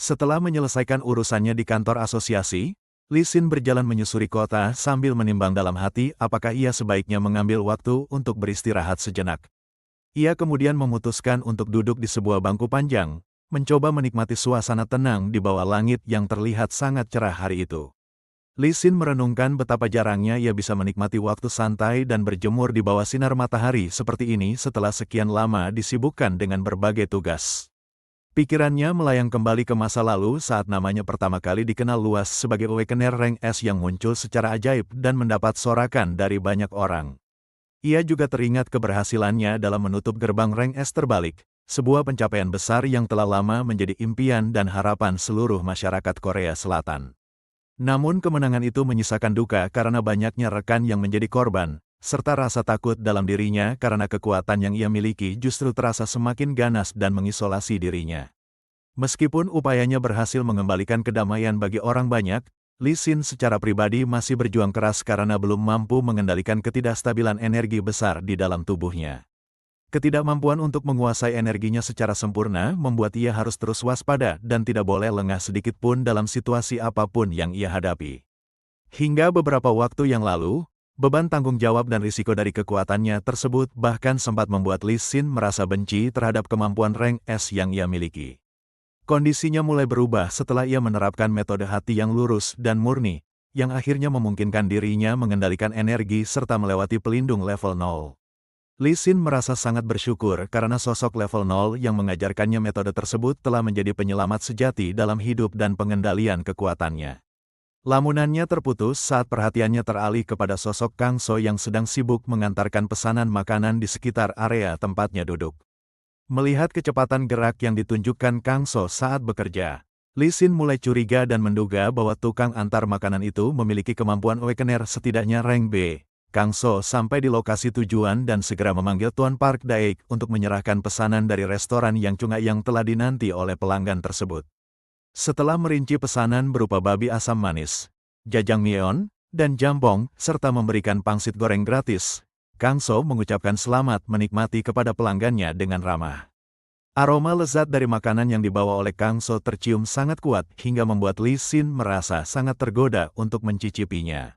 Setelah menyelesaikan urusannya di kantor asosiasi, Li Xin berjalan menyusuri kota sambil menimbang dalam hati apakah ia sebaiknya mengambil waktu untuk beristirahat sejenak. Ia kemudian memutuskan untuk duduk di sebuah bangku panjang, mencoba menikmati suasana tenang di bawah langit yang terlihat sangat cerah hari itu. Li Xin merenungkan betapa jarangnya ia bisa menikmati waktu santai dan berjemur di bawah sinar matahari seperti ini setelah sekian lama disibukkan dengan berbagai tugas. Pikirannya melayang kembali ke masa lalu saat namanya pertama kali dikenal luas sebagai Awakener Rank S yang muncul secara ajaib dan mendapat sorakan dari banyak orang. Ia juga teringat keberhasilannya dalam menutup gerbang Rank S terbalik, sebuah pencapaian besar yang telah lama menjadi impian dan harapan seluruh masyarakat Korea Selatan. Namun kemenangan itu menyisakan duka karena banyaknya rekan yang menjadi korban, serta rasa takut dalam dirinya karena kekuatan yang ia miliki justru terasa semakin ganas dan mengisolasi dirinya. Meskipun upayanya berhasil mengembalikan kedamaian bagi orang banyak, Li Xin secara pribadi masih berjuang keras karena belum mampu mengendalikan ketidakstabilan energi besar di dalam tubuhnya. Ketidakmampuan untuk menguasai energinya secara sempurna membuat ia harus terus waspada dan tidak boleh lengah sedikit pun dalam situasi apapun yang ia hadapi. Hingga beberapa waktu yang lalu, beban tanggung jawab dan risiko dari kekuatannya tersebut bahkan sempat membuat Li Xin merasa benci terhadap kemampuan Rank S yang ia miliki. Kondisinya mulai berubah setelah ia menerapkan metode hati yang lurus dan murni, yang akhirnya memungkinkan dirinya mengendalikan energi serta melewati pelindung level 0. Li Xin merasa sangat bersyukur karena sosok level 0 yang mengajarkannya metode tersebut telah menjadi penyelamat sejati dalam hidup dan pengendalian kekuatannya. Lamunannya terputus saat perhatiannya teralih kepada sosok Kang So yang sedang sibuk mengantarkan pesanan makanan di sekitar area tempatnya duduk. Melihat kecepatan gerak yang ditunjukkan Kang So saat bekerja, Li Xin mulai curiga dan menduga bahwa tukang antar makanan itu memiliki kemampuan Awakener setidaknya rank B. Kang So sampai di lokasi tujuan dan segera memanggil Tuan Park Daek untuk menyerahkan pesanan dari restoran yang cunga yang telah dinanti oleh pelanggan tersebut. Setelah merinci pesanan berupa babi asam manis, jajangmyeon, dan jambong, serta memberikan pangsit goreng gratis, Kang So mengucapkan selamat menikmati kepada pelanggannya dengan ramah. Aroma lezat dari makanan yang dibawa oleh Kang So tercium sangat kuat hingga membuat Li Xin merasa sangat tergoda untuk mencicipinya.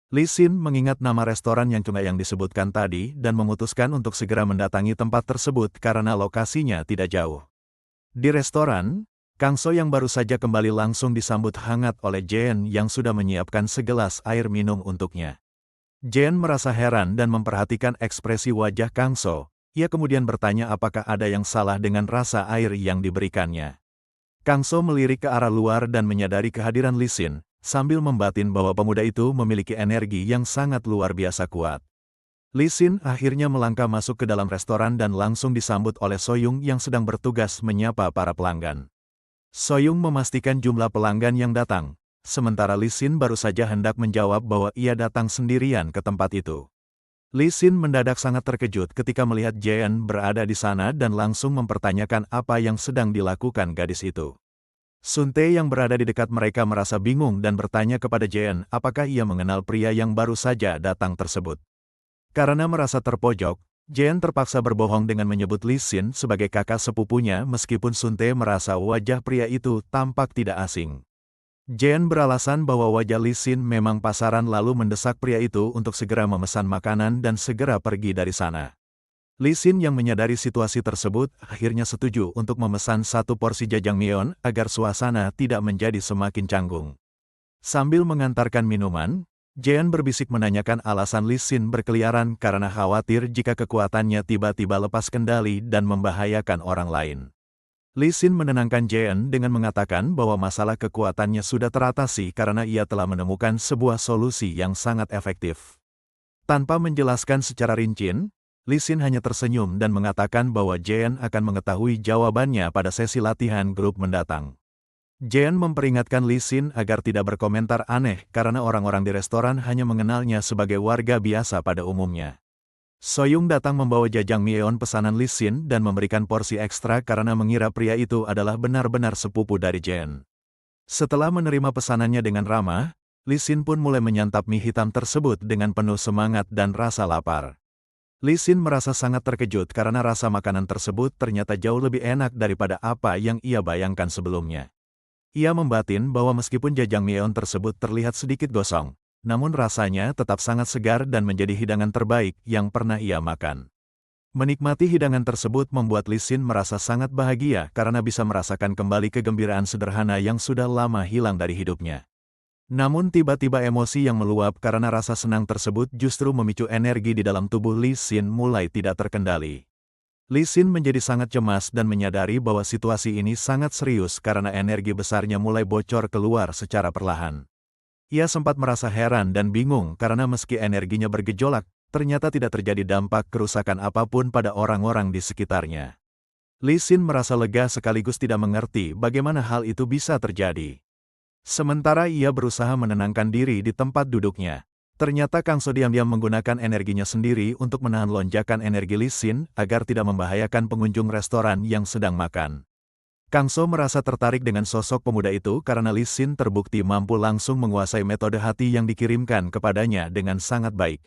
Li Xin mengingat nama restoran yang cunga yang disebutkan tadi dan memutuskan untuk segera mendatangi tempat tersebut karena lokasinya tidak jauh. Di restoran, Kang So yang baru saja kembali langsung disambut hangat oleh Jeon yang sudah menyiapkan segelas air minum untuknya. Jeon merasa heran dan memperhatikan ekspresi wajah Kang So. Ia kemudian bertanya apakah ada yang salah dengan rasa air yang diberikannya. Kang So melirik ke arah luar dan menyadari kehadiran Li Xin, sambil membatin bahwa pemuda itu memiliki energi yang sangat luar biasa kuat. Li Xin akhirnya melangkah masuk ke dalam restoran dan langsung disambut oleh Soyoung yang sedang bertugas menyapa para pelanggan. Soyoung memastikan jumlah pelanggan yang datang, sementara Li Xin baru saja hendak menjawab bahwa ia datang sendirian ke tempat itu. Li Xin mendadak sangat terkejut ketika melihat Jeon berada di sana dan langsung mempertanyakan apa yang sedang dilakukan gadis itu. Sun Tae yang berada di dekat mereka merasa bingung dan bertanya kepada Jeon apakah ia mengenal pria yang baru saja datang tersebut. Karena merasa terpojok, Jeon terpaksa berbohong dengan menyebut Li Xin sebagai kakak sepupunya meskipun Sun Tae merasa wajah pria itu tampak tidak asing. Jeon beralasan bahwa wajah Li Xin memang pasaran lalu mendesak pria itu untuk segera memesan makanan dan segera pergi dari sana. Li Xin yang menyadari situasi tersebut akhirnya setuju untuk memesan satu porsi jajangmyeon agar suasana tidak menjadi semakin canggung. Sambil mengantarkan minuman, Jeon berbisik menanyakan alasan Li Xin berkeliaran karena khawatir jika kekuatannya tiba-tiba lepas kendali dan membahayakan orang lain. Li Xin menenangkan Jeon dengan mengatakan bahwa masalah kekuatannya sudah teratasi karena ia telah menemukan sebuah solusi yang sangat efektif. Tanpa menjelaskan secara rinci, Li Xin hanya tersenyum dan mengatakan bahwa Jeon akan mengetahui jawabannya pada sesi latihan grup mendatang. Jeon memperingatkan Li Xin agar tidak berkomentar aneh karena orang-orang di restoran hanya mengenalnya sebagai warga biasa pada umumnya. Soyoung datang membawa jajangmyeon pesanan Li Xin dan memberikan porsi ekstra karena mengira pria itu adalah benar-benar sepupu dari Jeon. Setelah menerima pesanannya dengan ramah, Li Xin pun mulai menyantap mie hitam tersebut dengan penuh semangat dan rasa lapar. Li Xin merasa sangat terkejut karena rasa makanan tersebut ternyata jauh lebih enak daripada apa yang ia bayangkan sebelumnya. Ia membatin bahwa meskipun Jajang Myeon tersebut terlihat sedikit gosong, namun rasanya tetap sangat segar dan menjadi hidangan terbaik yang pernah ia makan. Menikmati hidangan tersebut membuat Lee Sin merasa sangat bahagia karena bisa merasakan kembali kegembiraan sederhana yang sudah lama hilang dari hidupnya. Namun tiba-tiba emosi yang meluap karena rasa senang tersebut justru memicu energi di dalam tubuh Lee Sin mulai tidak terkendali. Lee Sin menjadi sangat cemas dan menyadari bahwa situasi ini sangat serius karena energi besarnya mulai bocor keluar secara perlahan. Ia sempat merasa heran dan bingung karena meski energinya bergejolak, ternyata tidak terjadi dampak kerusakan apapun pada orang-orang di sekitarnya. Lee Sin merasa lega sekaligus tidak mengerti bagaimana hal itu bisa terjadi. Sementara ia berusaha menenangkan diri di tempat duduknya. Ternyata Kang So diam-diam menggunakan energinya sendiri untuk menahan lonjakan energi Lee Sin agar tidak membahayakan pengunjung restoran yang sedang makan. Kang So merasa tertarik dengan sosok pemuda itu karena Lee Sin terbukti mampu langsung menguasai metode hati yang dikirimkan kepadanya dengan sangat baik.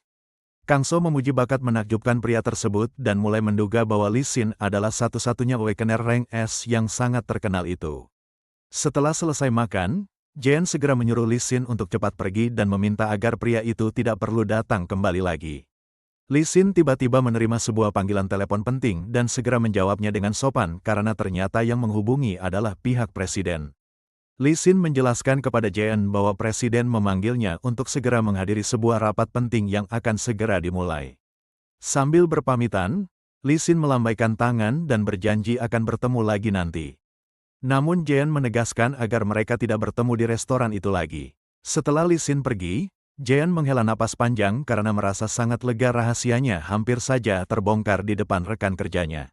Kang So memuji bakat menakjubkan pria tersebut dan mulai menduga bahwa Lee Sin adalah satu-satunya Awakener rank S yang sangat terkenal itu. Setelah selesai makan, Jeon segera menyuruh Lee Sin untuk cepat pergi dan meminta agar pria itu tidak perlu datang kembali lagi. Lee Sin tiba-tiba menerima sebuah panggilan telepon penting dan segera menjawabnya dengan sopan karena ternyata yang menghubungi adalah pihak presiden. Lee Sin menjelaskan kepada Jeon bahwa presiden memanggilnya untuk segera menghadiri sebuah rapat penting yang akan segera dimulai. Sambil berpamitan, Lee Sin melambaikan tangan dan berjanji akan bertemu lagi nanti. Namun Jeon menegaskan agar mereka tidak bertemu di restoran itu lagi. Setelah Lee Sin pergi, Jeon menghela napas panjang karena merasa sangat lega rahasianya hampir saja terbongkar di depan rekan kerjanya.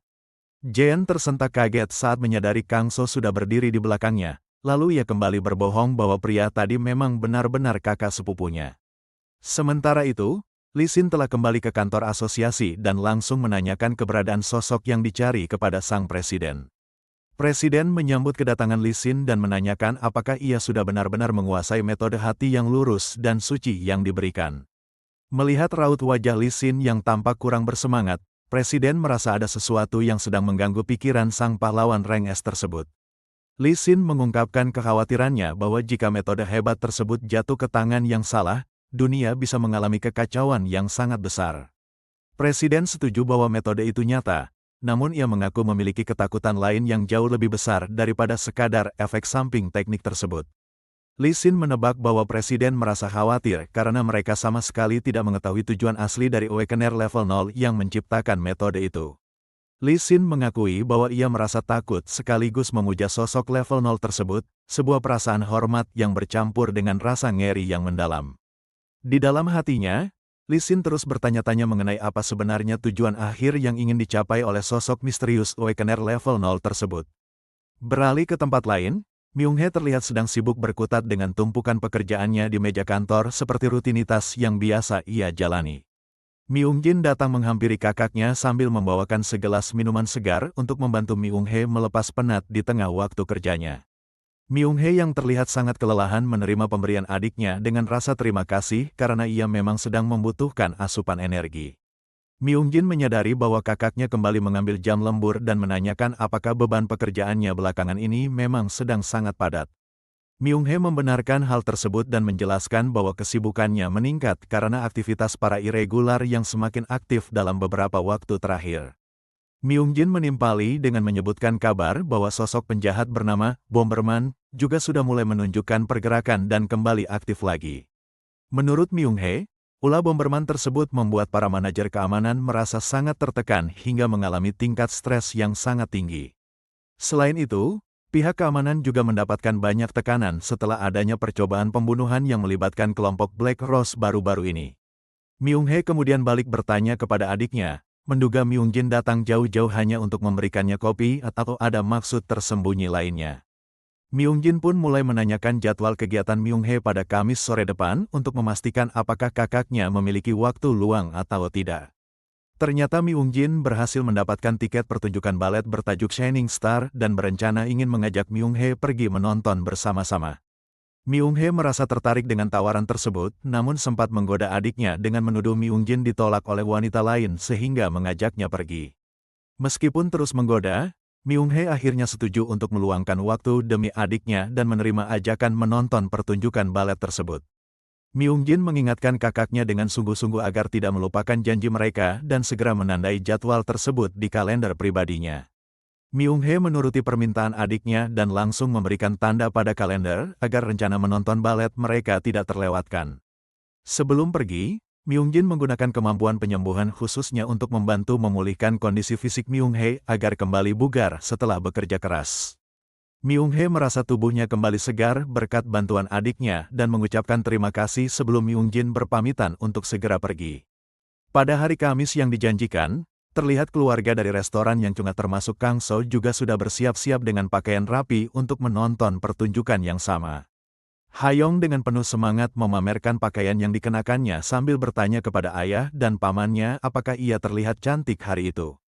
Jeon tersentak kaget saat menyadari Kang So sudah berdiri di belakangnya, lalu ia kembali berbohong bahwa pria tadi memang benar-benar kakak sepupunya. Sementara itu, Lee Sin telah kembali ke kantor asosiasi dan langsung menanyakan keberadaan sosok yang dicari kepada sang presiden. Presiden menyambut kedatangan Lee Sin dan menanyakan apakah ia sudah benar-benar menguasai metode hati yang lurus dan suci yang diberikan. Melihat raut wajah Lee Sin yang tampak kurang bersemangat, Presiden merasa ada sesuatu yang sedang mengganggu pikiran sang pahlawan rank S tersebut. Lee Sin mengungkapkan kekhawatirannya bahwa jika metode hebat tersebut jatuh ke tangan yang salah, dunia bisa mengalami kekacauan yang sangat besar. Presiden setuju bahwa metode itu nyata, namun ia mengaku memiliki ketakutan lain yang jauh lebih besar daripada sekadar efek samping teknik tersebut. Lee Sin menebak bahwa Presiden merasa khawatir karena mereka sama sekali tidak mengetahui tujuan asli dari Awakener level 0 yang menciptakan metode itu. Lee Sin mengakui bahwa ia merasa takut sekaligus memuja sosok level 0 tersebut, sebuah perasaan hormat yang bercampur dengan rasa ngeri yang mendalam. Di dalam hatinya, Lee Sin terus bertanya-tanya mengenai apa sebenarnya tujuan akhir yang ingin dicapai oleh sosok misterius Awakener level 0 tersebut. Beralih ke tempat lain, Myung-hee terlihat sedang sibuk berkutat dengan tumpukan pekerjaannya di meja kantor seperti rutinitas yang biasa ia jalani. Myung-jin datang menghampiri kakaknya sambil membawakan segelas minuman segar untuk membantu Myung-hee melepas penat di tengah waktu kerjanya. Myung-hee yang terlihat sangat kelelahan menerima pemberian adiknya dengan rasa terima kasih karena ia memang sedang membutuhkan asupan energi. Myung-jin menyadari bahwa kakaknya kembali mengambil jam lembur dan menanyakan apakah beban pekerjaannya belakangan ini memang sedang sangat padat. Myung-hee membenarkan hal tersebut dan menjelaskan bahwa kesibukannya meningkat karena aktivitas para irregular yang semakin aktif dalam beberapa waktu terakhir. Myung-jin menimpali dengan menyebutkan kabar bahwa sosok penjahat bernama Bomberman juga sudah mulai menunjukkan pergerakan dan kembali aktif lagi. Menurut Myung-hee, ulah Bomberman tersebut membuat para manajer keamanan merasa sangat tertekan hingga mengalami tingkat stres yang sangat tinggi. Selain itu, pihak keamanan juga mendapatkan banyak tekanan setelah adanya percobaan pembunuhan yang melibatkan kelompok Black Rose baru-baru ini. Myung-hee kemudian balik bertanya kepada adiknya, menduga Myung-jin datang jauh-jauh hanya untuk memberikannya kopi atau ada maksud tersembunyi lainnya. Myung-jin pun mulai menanyakan jadwal kegiatan Myung-hee pada Kamis sore depan untuk memastikan apakah kakaknya memiliki waktu luang atau tidak. Ternyata Myung-jin berhasil mendapatkan tiket pertunjukan balet bertajuk Shining Star dan berencana ingin mengajak Myung-hee pergi menonton bersama-sama. Myung-hee merasa tertarik dengan tawaran tersebut, namun sempat menggoda adiknya dengan menuduh Myung-jin ditolak oleh wanita lain sehingga mengajaknya pergi. Meskipun terus menggoda, Myung-hee akhirnya setuju untuk meluangkan waktu demi adiknya dan menerima ajakan menonton pertunjukan balet tersebut. Myung-jin mengingatkan kakaknya dengan sungguh-sungguh agar tidak melupakan janji mereka dan segera menandai jadwal tersebut di kalender pribadinya. Myung-hee menuruti permintaan adiknya dan langsung memberikan tanda pada kalender agar rencana menonton balet mereka tidak terlewatkan. Sebelum pergi, Myung-jin menggunakan kemampuan penyembuhan khususnya untuk membantu memulihkan kondisi fisik Myung-hee agar kembali bugar setelah bekerja keras. Myung-hee merasa tubuhnya kembali segar berkat bantuan adiknya dan mengucapkan terima kasih sebelum Myung-jin berpamitan untuk segera pergi. Pada hari Kamis yang dijanjikan, terlihat keluarga dari restoran yang cungat termasuk Kang So juga sudah bersiap-siap dengan pakaian rapi untuk menonton pertunjukan yang sama. Ha-yong dengan penuh semangat memamerkan pakaian yang dikenakannya sambil bertanya kepada ayah dan pamannya apakah ia terlihat cantik hari itu.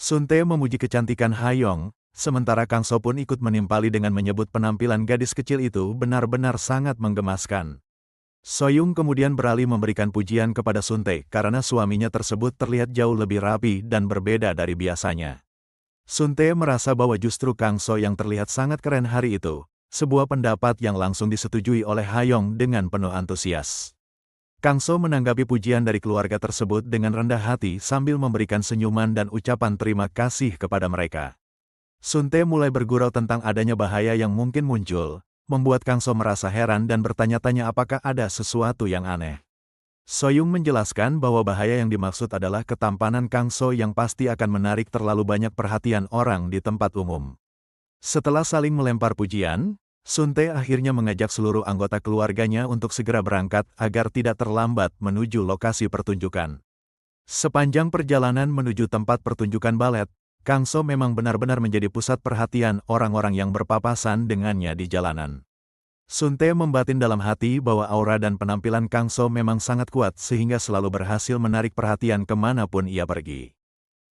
Sun-tae memuji kecantikan Ha-yong, sementara Kang So pun ikut menimpali dengan menyebut penampilan gadis kecil itu benar-benar sangat menggemaskan. So-young kemudian beralih memberikan pujian kepada Sun-tae karena suaminya tersebut terlihat jauh lebih rapi dan berbeda dari biasanya. Sun-tae merasa bahwa justru Kang So yang terlihat sangat keren hari itu. Sebuah pendapat yang langsung disetujui oleh Ha-yong dengan penuh antusias. Kang So menanggapi pujian dari keluarga tersebut dengan rendah hati sambil memberikan senyuman dan ucapan terima kasih kepada mereka. Sun-tae mulai bergurau tentang adanya bahaya yang mungkin muncul, membuat Kang So merasa heran dan bertanya-tanya apakah ada sesuatu yang aneh. So-young menjelaskan bahwa bahaya yang dimaksud adalah ketampanan Kang So yang pasti akan menarik terlalu banyak perhatian orang di tempat umum. Setelah saling melempar pujian, Sun-tae akhirnya mengajak seluruh anggota keluarganya untuk segera berangkat agar tidak terlambat menuju lokasi pertunjukan. Sepanjang perjalanan menuju tempat pertunjukan balet, Kang So memang benar-benar menjadi pusat perhatian orang-orang yang berpapasan dengannya di jalanan. Sun-tae membatin dalam hati bahwa aura dan penampilan Kang So memang sangat kuat sehingga selalu berhasil menarik perhatian kemanapun ia pergi.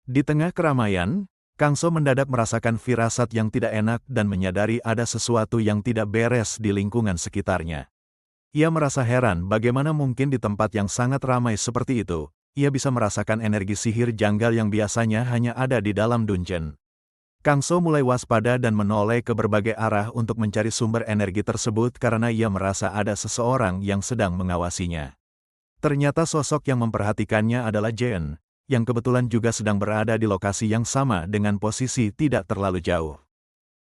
Di tengah keramaian, Kang So mendadak merasakan firasat yang tidak enak dan menyadari ada sesuatu yang tidak beres di lingkungan sekitarnya. Ia merasa heran bagaimana mungkin di tempat yang sangat ramai seperti itu, ia bisa merasakan energi sihir janggal yang biasanya hanya ada di dalam dungeon. Kang So mulai waspada dan menoleh ke berbagai arah untuk mencari sumber energi tersebut karena ia merasa ada seseorang yang sedang mengawasinya. Ternyata sosok yang memperhatikannya adalah Jeon, yang kebetulan juga sedang berada di lokasi yang sama dengan posisi tidak terlalu jauh.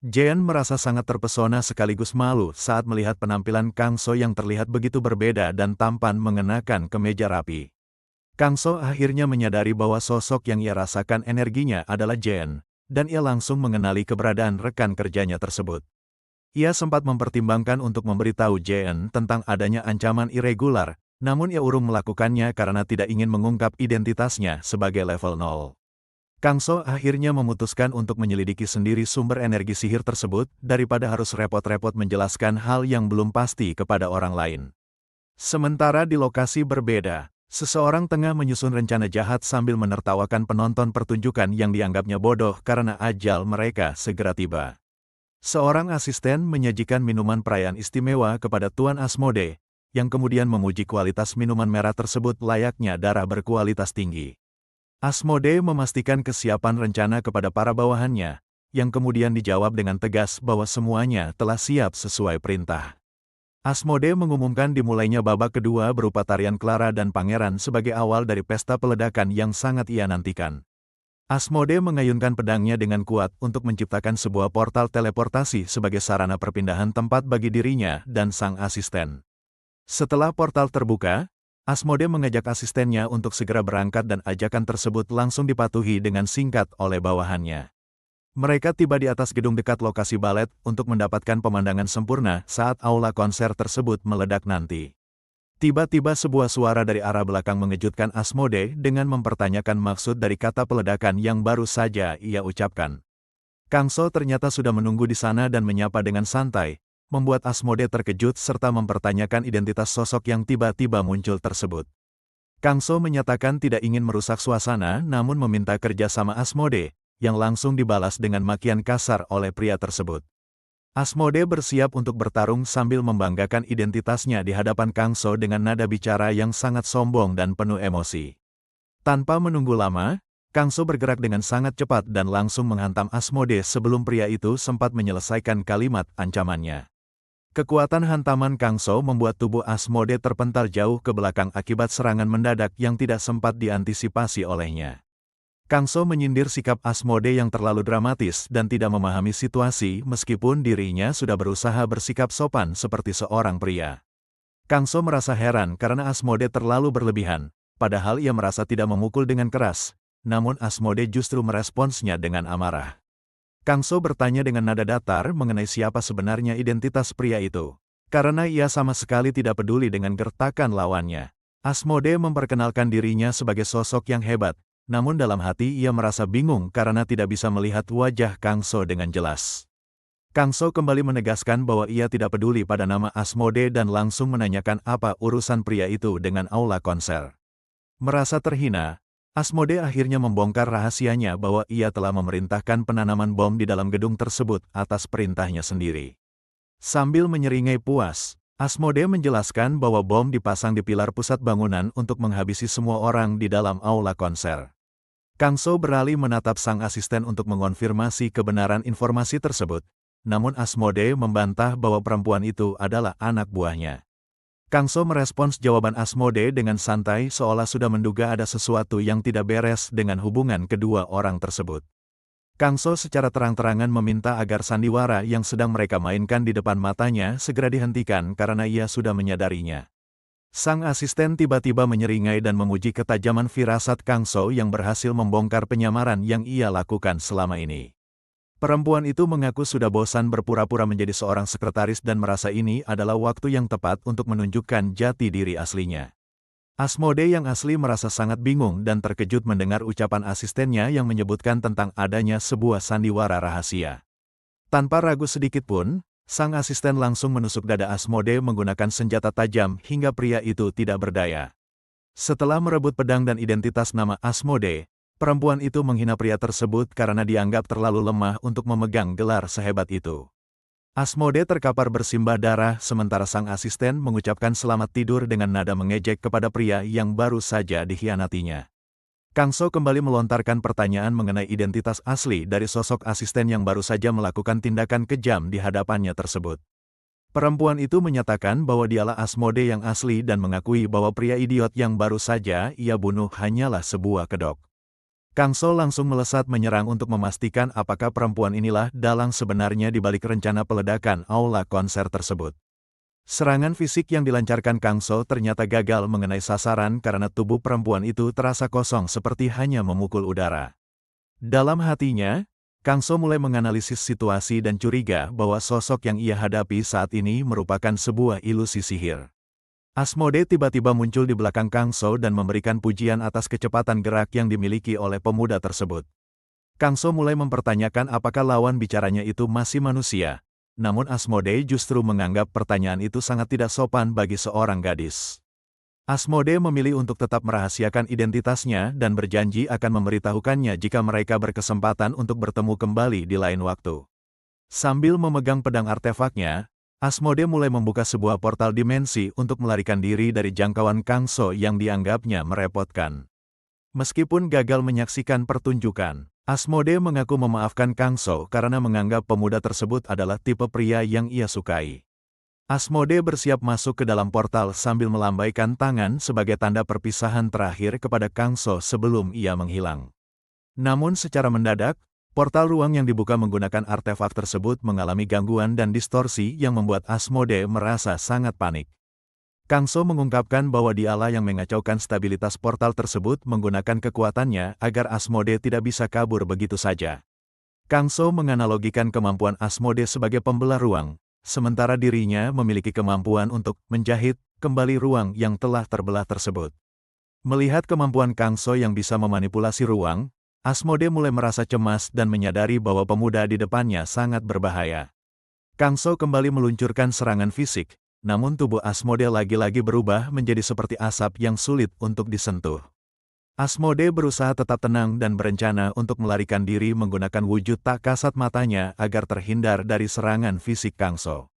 Jeon merasa sangat terpesona sekaligus malu saat melihat penampilan Kang So yang terlihat begitu berbeda dan tampan mengenakan kemeja rapi. Kang So akhirnya menyadari bahwa sosok yang ia rasakan energinya adalah Jeon, dan ia langsung mengenali keberadaan rekan kerjanya tersebut. Ia sempat mempertimbangkan untuk memberitahu Jeon tentang adanya ancaman irregular, namun ia urung melakukannya karena tidak ingin mengungkap identitasnya sebagai level 0. Kang So akhirnya memutuskan untuk menyelidiki sendiri sumber energi sihir tersebut daripada harus repot-repot menjelaskan hal yang belum pasti kepada orang lain. Sementara di lokasi berbeda, seseorang tengah menyusun rencana jahat sambil menertawakan penonton pertunjukan yang dianggapnya bodoh karena ajal mereka segera tiba. Seorang asisten menyajikan minuman perayaan istimewa kepada Tuan Asmodee, yang kemudian memuji kualitas minuman merah tersebut layaknya darah berkualitas tinggi. Asmodee memastikan kesiapan rencana kepada para bawahannya, yang kemudian dijawab dengan tegas bahwa semuanya telah siap sesuai perintah. Asmodee mengumumkan dimulainya babak kedua berupa tarian Clara dan Pangeran sebagai awal dari pesta peledakan yang sangat ia nantikan. Asmodee mengayunkan pedangnya dengan kuat untuk menciptakan sebuah portal teleportasi sebagai sarana perpindahan tempat bagi dirinya dan sang asisten. Setelah portal terbuka, Asmodee mengajak asistennya untuk segera berangkat dan ajakan tersebut langsung dipatuhi dengan singkat oleh bawahannya. Mereka tiba di atas gedung dekat lokasi balet untuk mendapatkan pemandangan sempurna saat aula konser tersebut meledak nanti. Tiba-tiba sebuah suara dari arah belakang mengejutkan Asmodee dengan mempertanyakan maksud dari kata peledakan yang baru saja ia ucapkan. Kang So ternyata sudah menunggu di sana dan menyapa dengan santai, membuat Asmodee terkejut serta mempertanyakan identitas sosok yang tiba-tiba muncul tersebut. Kang So menyatakan tidak ingin merusak suasana namun meminta kerja sama Asmodee, yang langsung dibalas dengan makian kasar oleh pria tersebut. Asmodee bersiap untuk bertarung sambil membanggakan identitasnya di hadapan Kang So dengan nada bicara yang sangat sombong dan penuh emosi. Tanpa menunggu lama, Kang So bergerak dengan sangat cepat dan langsung menghantam Asmodee sebelum pria itu sempat menyelesaikan kalimat ancamannya. Kekuatan hantaman Kang So membuat tubuh Asmodee terpental jauh ke belakang akibat serangan mendadak yang tidak sempat diantisipasi olehnya. Kang So menyindir sikap Asmodee yang terlalu dramatis dan tidak memahami situasi meskipun dirinya sudah berusaha bersikap sopan seperti seorang pria. Kang So merasa heran karena Asmodee terlalu berlebihan, padahal ia merasa tidak memukul dengan keras, namun Asmodee justru meresponsnya dengan amarah. Kang So bertanya dengan nada datar mengenai siapa sebenarnya identitas pria itu. Karena ia sama sekali tidak peduli dengan gertakan lawannya. Asmodee memperkenalkan dirinya sebagai sosok yang hebat, namun dalam hati ia merasa bingung karena tidak bisa melihat wajah Kang So dengan jelas. Kang So kembali menegaskan bahwa ia tidak peduli pada nama Asmodee dan langsung menanyakan apa urusan pria itu dengan aula konser. Merasa terhina, Asmodee akhirnya membongkar rahasianya bahwa ia telah memerintahkan penanaman bom di dalam gedung tersebut atas perintahnya sendiri. Sambil menyeringai puas, Asmodee menjelaskan bahwa bom dipasang di pilar pusat bangunan untuk menghabisi semua orang di dalam aula konser. Kang So beralih menatap sang asisten untuk mengonfirmasi kebenaran informasi tersebut, namun Asmodee membantah bahwa perempuan itu adalah anak buahnya. Kang So merespons jawaban Asmodee dengan santai seolah sudah menduga ada sesuatu yang tidak beres dengan hubungan kedua orang tersebut. Kang So secara terang-terangan meminta agar sandiwara yang sedang mereka mainkan di depan matanya segera dihentikan karena ia sudah menyadarinya. Sang asisten tiba-tiba menyeringai dan memuji ketajaman firasat Kang So yang berhasil membongkar penyamaran yang ia lakukan selama ini. Perempuan itu mengaku sudah bosan berpura-pura menjadi seorang sekretaris dan merasa ini adalah waktu yang tepat untuk menunjukkan jati diri aslinya. Asmodee yang asli merasa sangat bingung dan terkejut mendengar ucapan asistennya yang menyebutkan tentang adanya sebuah sandiwara rahasia. Tanpa ragu sedikit pun, sang asisten langsung menusuk dada Asmodee menggunakan senjata tajam hingga pria itu tidak berdaya. Setelah merebut pedang dan identitas nama Asmodee, perempuan itu menghina pria tersebut karena dianggap terlalu lemah untuk memegang gelar sehebat itu. Asmodee terkapar bersimbah darah sementara sang asisten mengucapkan selamat tidur dengan nada mengejek kepada pria yang baru saja dikhianatinya. Kang So kembali melontarkan pertanyaan mengenai identitas asli dari sosok asisten yang baru saja melakukan tindakan kejam di hadapannya tersebut. Perempuan itu menyatakan bahwa dialah Asmodee yang asli dan mengakui bahwa pria idiot yang baru saja ia bunuh hanyalah sebuah kedok. Kang So langsung melesat menyerang untuk memastikan apakah perempuan inilah dalang sebenarnya di balik rencana peledakan aula konser tersebut. Serangan fisik yang dilancarkan Kang So ternyata gagal mengenai sasaran karena tubuh perempuan itu terasa kosong seperti hanya memukul udara. Dalam hatinya, Kang So mulai menganalisis situasi dan curiga bahwa sosok yang ia hadapi saat ini merupakan sebuah ilusi sihir. Asmodee tiba-tiba muncul di belakang Kang So dan memberikan pujian atas kecepatan gerak yang dimiliki oleh pemuda tersebut. Kang So mulai mempertanyakan apakah lawan bicaranya itu masih manusia. Namun Asmodee justru menganggap pertanyaan itu sangat tidak sopan bagi seorang gadis. Asmodee memilih untuk tetap merahasiakan identitasnya dan berjanji akan memberitahukannya jika mereka berkesempatan untuk bertemu kembali di lain waktu. Sambil memegang pedang artefaknya, Asmodee mulai membuka sebuah portal dimensi untuk melarikan diri dari jangkauan Kang So yang dianggapnya merepotkan. Meskipun gagal menyaksikan pertunjukan, Asmodee mengaku memaafkan Kang So karena menganggap pemuda tersebut adalah tipe pria yang ia sukai. Asmodee bersiap masuk ke dalam portal sambil melambaikan tangan sebagai tanda perpisahan terakhir kepada Kang So sebelum ia menghilang. Namun secara mendadak, portal ruang yang dibuka menggunakan artefak tersebut mengalami gangguan dan distorsi yang membuat Asmodee merasa sangat panik. Kang So mengungkapkan bahwa dialah yang mengacaukan stabilitas portal tersebut menggunakan kekuatannya agar Asmodee tidak bisa kabur begitu saja. Kang So menganalogikan kemampuan Asmodee sebagai pembelah ruang, sementara dirinya memiliki kemampuan untuk menjahit kembali ruang yang telah terbelah tersebut. Melihat kemampuan Kang So yang bisa memanipulasi ruang, Asmodee mulai merasa cemas dan menyadari bahwa pemuda di depannya sangat berbahaya. Kang So kembali meluncurkan serangan fisik. Namun tubuh Asmodee lagi-lagi berubah menjadi seperti asap yang sulit untuk disentuh. Asmodee berusaha tetap tenang dan berencana untuk melarikan diri menggunakan wujud tak kasat matanya agar terhindar dari serangan fisik Kang So.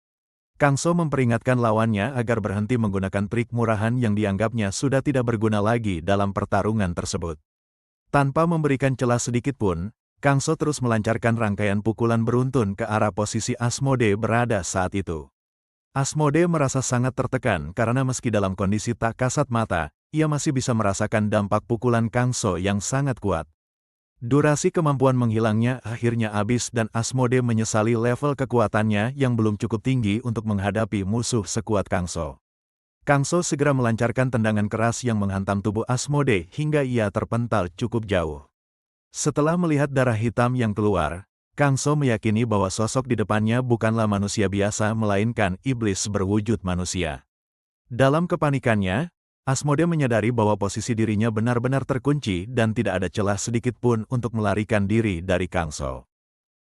Kang So memperingatkan lawannya agar berhenti menggunakan trik murahan yang dianggapnya sudah tidak berguna lagi dalam pertarungan tersebut. Tanpa memberikan celah sedikit pun, Kang So terus melancarkan rangkaian pukulan beruntun ke arah posisi Asmodee berada saat itu. Asmodee merasa sangat tertekan karena meski dalam kondisi tak kasat mata, ia masih bisa merasakan dampak pukulan Kang So yang sangat kuat. Durasi kemampuan menghilangnya akhirnya habis dan Asmodee menyesali level kekuatannya yang belum cukup tinggi untuk menghadapi musuh sekuat Kang So. Kang So segera melancarkan tendangan keras yang menghantam tubuh Asmodee hingga ia terpental cukup jauh. Setelah melihat darah hitam yang keluar, Kang So meyakini bahwa sosok di depannya bukanlah manusia biasa melainkan iblis berwujud manusia. Dalam kepanikannya, Asmodee menyadari bahwa posisi dirinya benar-benar terkunci dan tidak ada celah sedikit pun untuk melarikan diri dari Kang So.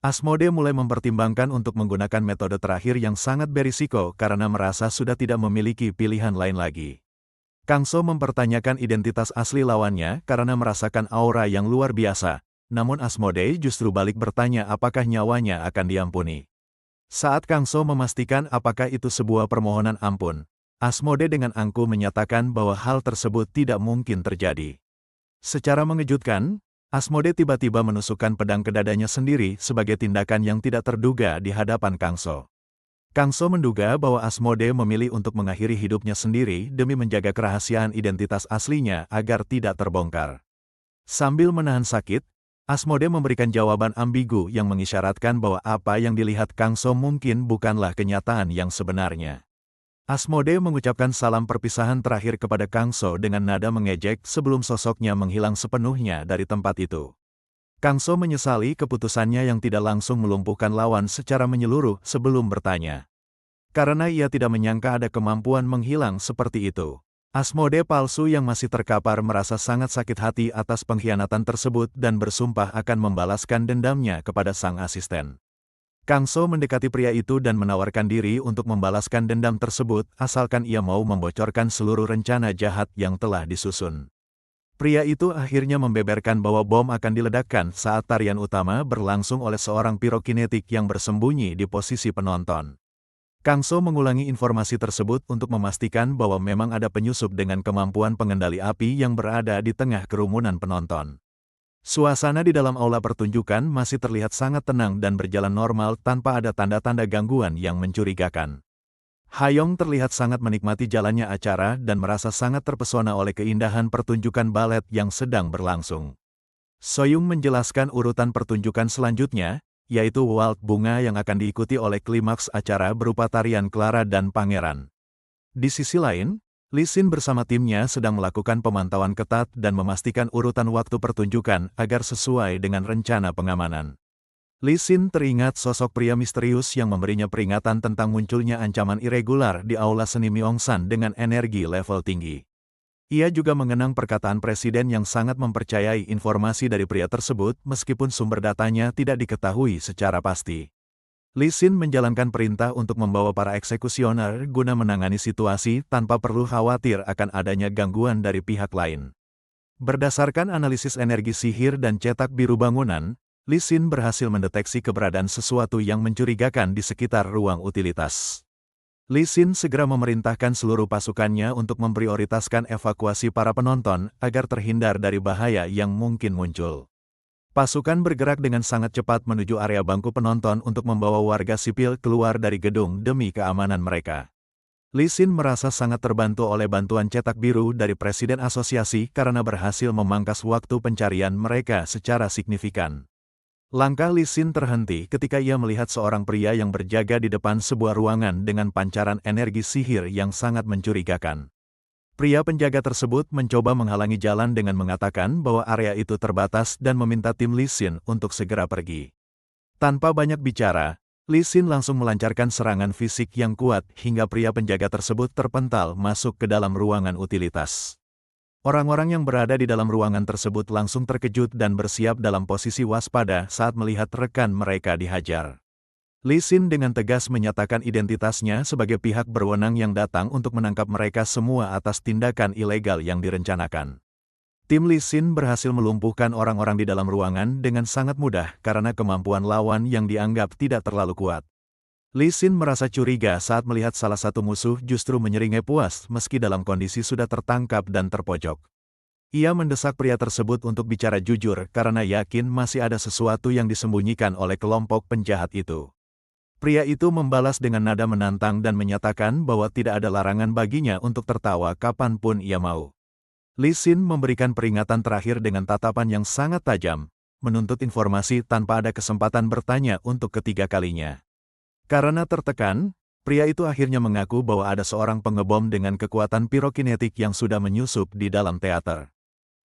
Asmodee mulai mempertimbangkan untuk menggunakan metode terakhir yang sangat berisiko karena merasa sudah tidak memiliki pilihan lain lagi. Kang So mempertanyakan identitas asli lawannya karena merasakan aura yang luar biasa, namun Asmodee justru balik bertanya apakah nyawanya akan diampuni. Saat Kang So memastikan apakah itu sebuah permohonan ampun, Asmodee dengan angkuh menyatakan bahwa hal tersebut tidak mungkin terjadi. Secara mengejutkan, Asmodee tiba-tiba menusukkan pedang ke dadanya sendiri sebagai tindakan yang tidak terduga di hadapan Kang So. Kang So menduga bahwa Asmodee memilih untuk mengakhiri hidupnya sendiri demi menjaga kerahasiaan identitas aslinya agar tidak terbongkar. Sambil menahan sakit, Asmodee memberikan jawaban ambigu yang mengisyaratkan bahwa apa yang dilihat Kang So mungkin bukanlah kenyataan yang sebenarnya. Asmodee mengucapkan salam perpisahan terakhir kepada Kang So dengan nada mengejek sebelum sosoknya menghilang sepenuhnya dari tempat itu. Kang So menyesali keputusannya yang tidak langsung melumpuhkan lawan secara menyeluruh sebelum bertanya. Karena ia tidak menyangka ada kemampuan menghilang seperti itu. Asmodee palsu yang masih terkapar merasa sangat sakit hati atas pengkhianatan tersebut dan bersumpah akan membalaskan dendamnya kepada sang asisten. Kang So mendekati pria itu dan menawarkan diri untuk membalaskan dendam tersebut asalkan ia mau membocorkan seluruh rencana jahat yang telah disusun. Pria itu akhirnya membeberkan bahwa bom akan diledakkan saat tarian utama berlangsung oleh seorang pirokinetik yang bersembunyi di posisi penonton. Kang So mengulangi informasi tersebut untuk memastikan bahwa memang ada penyusup dengan kemampuan pengendali api yang berada di tengah kerumunan penonton. Suasana di dalam aula pertunjukan masih terlihat sangat tenang dan berjalan normal tanpa ada tanda-tanda gangguan yang mencurigakan. Hayong terlihat sangat menikmati jalannya acara dan merasa sangat terpesona oleh keindahan pertunjukan balet yang sedang berlangsung. Soyoung menjelaskan urutan pertunjukan selanjutnya, yaitu waltz bunga yang akan diikuti oleh klimaks acara berupa tarian Clara dan Pangeran. Di sisi lain, Lee Sin bersama timnya sedang melakukan pemantauan ketat dan memastikan urutan waktu pertunjukan agar sesuai dengan rencana pengamanan. Lee Sin teringat sosok pria misterius yang memberinya peringatan tentang munculnya ancaman irregular di aula seni Myeongsan dengan energi level tinggi. Ia juga mengenang perkataan presiden yang sangat mempercayai informasi dari pria tersebut meskipun sumber datanya tidak diketahui secara pasti. Lee Sin menjalankan perintah untuk membawa para eksekusioner guna menangani situasi tanpa perlu khawatir akan adanya gangguan dari pihak lain. Berdasarkan analisis energi sihir dan cetak biru bangunan, Lee Sin berhasil mendeteksi keberadaan sesuatu yang mencurigakan di sekitar ruang utilitas. Lee Sin segera memerintahkan seluruh pasukannya untuk memprioritaskan evakuasi para penonton agar terhindar dari bahaya yang mungkin muncul. Pasukan bergerak dengan sangat cepat menuju area bangku penonton untuk membawa warga sipil keluar dari gedung demi keamanan mereka. Lee Sin merasa sangat terbantu oleh bantuan cetak biru dari Presiden Asosiasi karena berhasil memangkas waktu pencarian mereka secara signifikan. Langkah Lee Sin terhenti ketika ia melihat seorang pria yang berjaga di depan sebuah ruangan dengan pancaran energi sihir yang sangat mencurigakan. Pria penjaga tersebut mencoba menghalangi jalan dengan mengatakan bahwa area itu terbatas dan meminta tim Lee Sin untuk segera pergi. Tanpa banyak bicara, Lee Sin langsung melancarkan serangan fisik yang kuat hingga pria penjaga tersebut terpental masuk ke dalam ruangan utilitas. Orang-orang yang berada di dalam ruangan tersebut langsung terkejut dan bersiap dalam posisi waspada saat melihat rekan mereka dihajar. Lee Sin dengan tegas menyatakan identitasnya sebagai pihak berwenang yang datang untuk menangkap mereka semua atas tindakan ilegal yang direncanakan. Tim Lee Sin berhasil melumpuhkan orang-orang di dalam ruangan dengan sangat mudah karena kemampuan lawan yang dianggap tidak terlalu kuat. Lee Sin merasa curiga saat melihat salah satu musuh justru menyeringai puas meski dalam kondisi sudah tertangkap dan terpojok. Ia mendesak pria tersebut untuk bicara jujur karena yakin masih ada sesuatu yang disembunyikan oleh kelompok penjahat itu. Pria itu membalas dengan nada menantang dan menyatakan bahwa tidak ada larangan baginya untuk tertawa kapanpun ia mau. Li Xin memberikan peringatan terakhir dengan tatapan yang sangat tajam, menuntut informasi tanpa ada kesempatan bertanya untuk ketiga kalinya. Karena tertekan, pria itu akhirnya mengaku bahwa ada seorang pengebom dengan kekuatan pirokinetik yang sudah menyusup di dalam teater.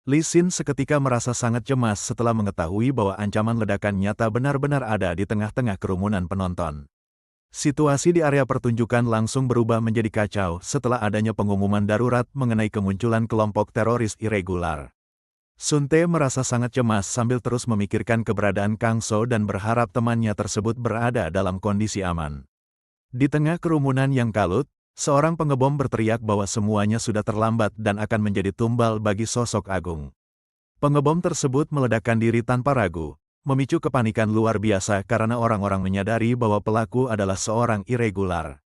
Li Xin seketika merasa sangat cemas setelah mengetahui bahwa ancaman ledakan nyata benar-benar ada di tengah-tengah kerumunan penonton. Situasi di area pertunjukan langsung berubah menjadi kacau setelah adanya pengumuman darurat mengenai kemunculan kelompok teroris irregular. Sun Te merasa sangat cemas sambil terus memikirkan keberadaan Kang So dan berharap temannya tersebut berada dalam kondisi aman. Di tengah kerumunan yang kalut, seorang pengebom berteriak bahwa semuanya sudah terlambat dan akan menjadi tumbal bagi sosok agung. Pengebom tersebut meledakkan diri tanpa ragu, memicu kepanikan luar biasa karena orang-orang menyadari bahwa pelaku adalah seorang irregular.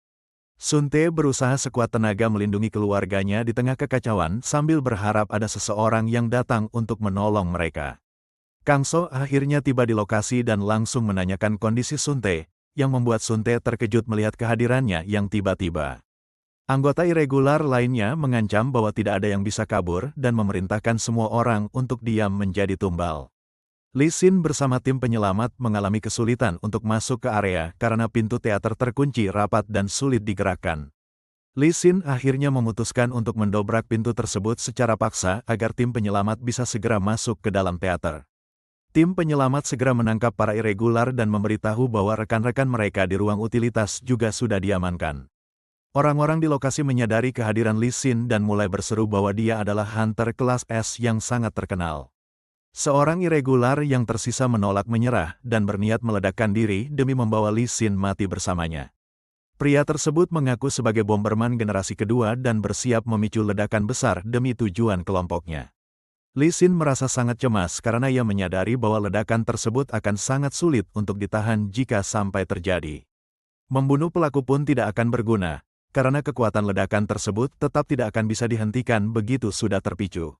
Sun Te berusaha sekuat tenaga melindungi keluarganya di tengah kekacauan sambil berharap ada seseorang yang datang untuk menolong mereka. Kang So akhirnya tiba di lokasi dan langsung menanyakan kondisi Sun Te, yang membuat Sun Te terkejut melihat kehadirannya yang tiba-tiba. Anggota irregular lainnya mengancam bahwa tidak ada yang bisa kabur dan memerintahkan semua orang untuk diam menjadi tumbal. Li Xin bersama tim penyelamat mengalami kesulitan untuk masuk ke area karena pintu teater terkunci rapat dan sulit digerakkan. Li Xin akhirnya memutuskan untuk mendobrak pintu tersebut secara paksa agar tim penyelamat bisa segera masuk ke dalam teater. Tim penyelamat segera menangkap para irregular dan memberitahu bahwa rekan-rekan mereka di ruang utilitas juga sudah diamankan. Orang-orang di lokasi menyadari kehadiran Li Xin dan mulai berseru bahwa dia adalah hunter kelas S yang sangat terkenal. Seorang irregular yang tersisa menolak menyerah dan berniat meledakkan diri demi membawa Li Xin mati bersamanya. Pria tersebut mengaku sebagai bomberman generasi kedua dan bersiap memicu ledakan besar demi tujuan kelompoknya. Li Xin merasa sangat cemas karena ia menyadari bahwa ledakan tersebut akan sangat sulit untuk ditahan jika sampai terjadi. Membunuh pelaku pun tidak akan berguna, karena kekuatan ledakan tersebut tetap tidak akan bisa dihentikan begitu sudah terpicu.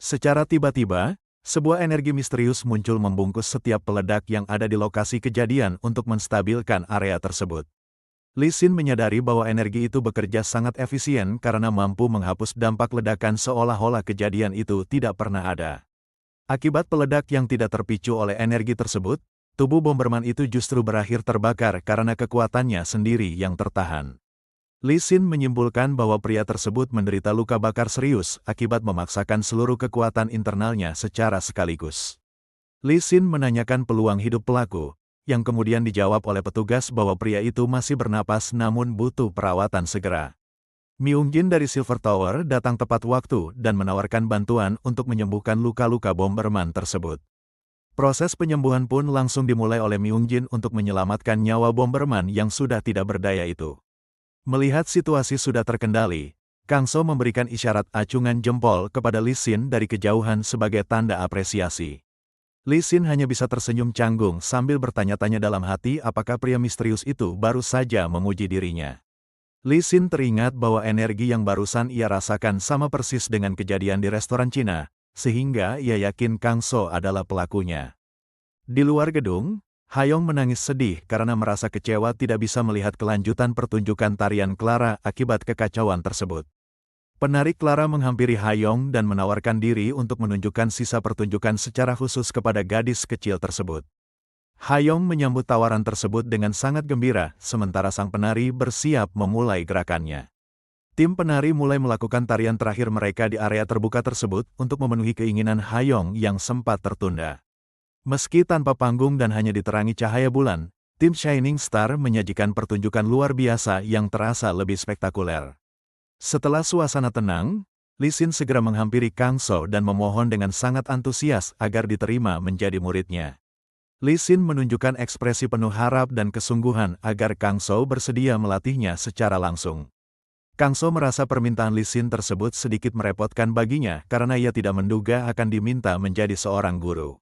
Secara tiba-tiba, sebuah energi misterius muncul membungkus setiap peledak yang ada di lokasi kejadian untuk menstabilkan area tersebut. Li Xin menyadari bahwa energi itu bekerja sangat efisien karena mampu menghapus dampak ledakan seolah-olah kejadian itu tidak pernah ada. Akibat peledak yang tidak terpicu oleh energi tersebut, tubuh bomberman itu justru berakhir terbakar karena kekuatannya sendiri yang tertahan. Li Xin menyimpulkan bahwa pria tersebut menderita luka bakar serius akibat memaksakan seluruh kekuatan internalnya secara sekaligus. Li Xin menanyakan peluang hidup pelaku, yang kemudian dijawab oleh petugas bahwa pria itu masih bernapas namun butuh perawatan segera. Myung Jin dari Silver Tower datang tepat waktu dan menawarkan bantuan untuk menyembuhkan luka-luka bomberman tersebut. Proses penyembuhan pun langsung dimulai oleh Myung Jin untuk menyelamatkan nyawa bomberman yang sudah tidak berdaya itu. Melihat situasi sudah terkendali, Kang So memberikan isyarat acungan jempol kepada Li Xin dari kejauhan sebagai tanda apresiasi. Li Xin hanya bisa tersenyum canggung sambil bertanya-tanya dalam hati apakah pria misterius itu baru saja menguji dirinya. Li Xin teringat bahwa energi yang barusan ia rasakan sama persis dengan kejadian di restoran Cina, sehingga ia yakin Kang So adalah pelakunya. Di luar gedung, Hayong menangis sedih karena merasa kecewa tidak bisa melihat kelanjutan pertunjukan tarian Clara akibat kekacauan tersebut. Penari Clara menghampiri Hayong dan menawarkan diri untuk menunjukkan sisa pertunjukan secara khusus kepada gadis kecil tersebut. Hayong menyambut tawaran tersebut dengan sangat gembira, sementara sang penari bersiap memulai gerakannya. Tim penari mulai melakukan tarian terakhir mereka di area terbuka tersebut untuk memenuhi keinginan Hayong yang sempat tertunda. Meski tanpa panggung dan hanya diterangi cahaya bulan, tim Shining Star menyajikan pertunjukan luar biasa yang terasa lebih spektakuler. Setelah suasana tenang, Li Xin segera menghampiri Kang So dan memohon dengan sangat antusias agar diterima menjadi muridnya. Li Xin menunjukkan ekspresi penuh harap dan kesungguhan agar Kang So bersedia melatihnya secara langsung. Kang So merasa permintaan Li Xin tersebut sedikit merepotkan baginya karena ia tidak menduga akan diminta menjadi seorang guru.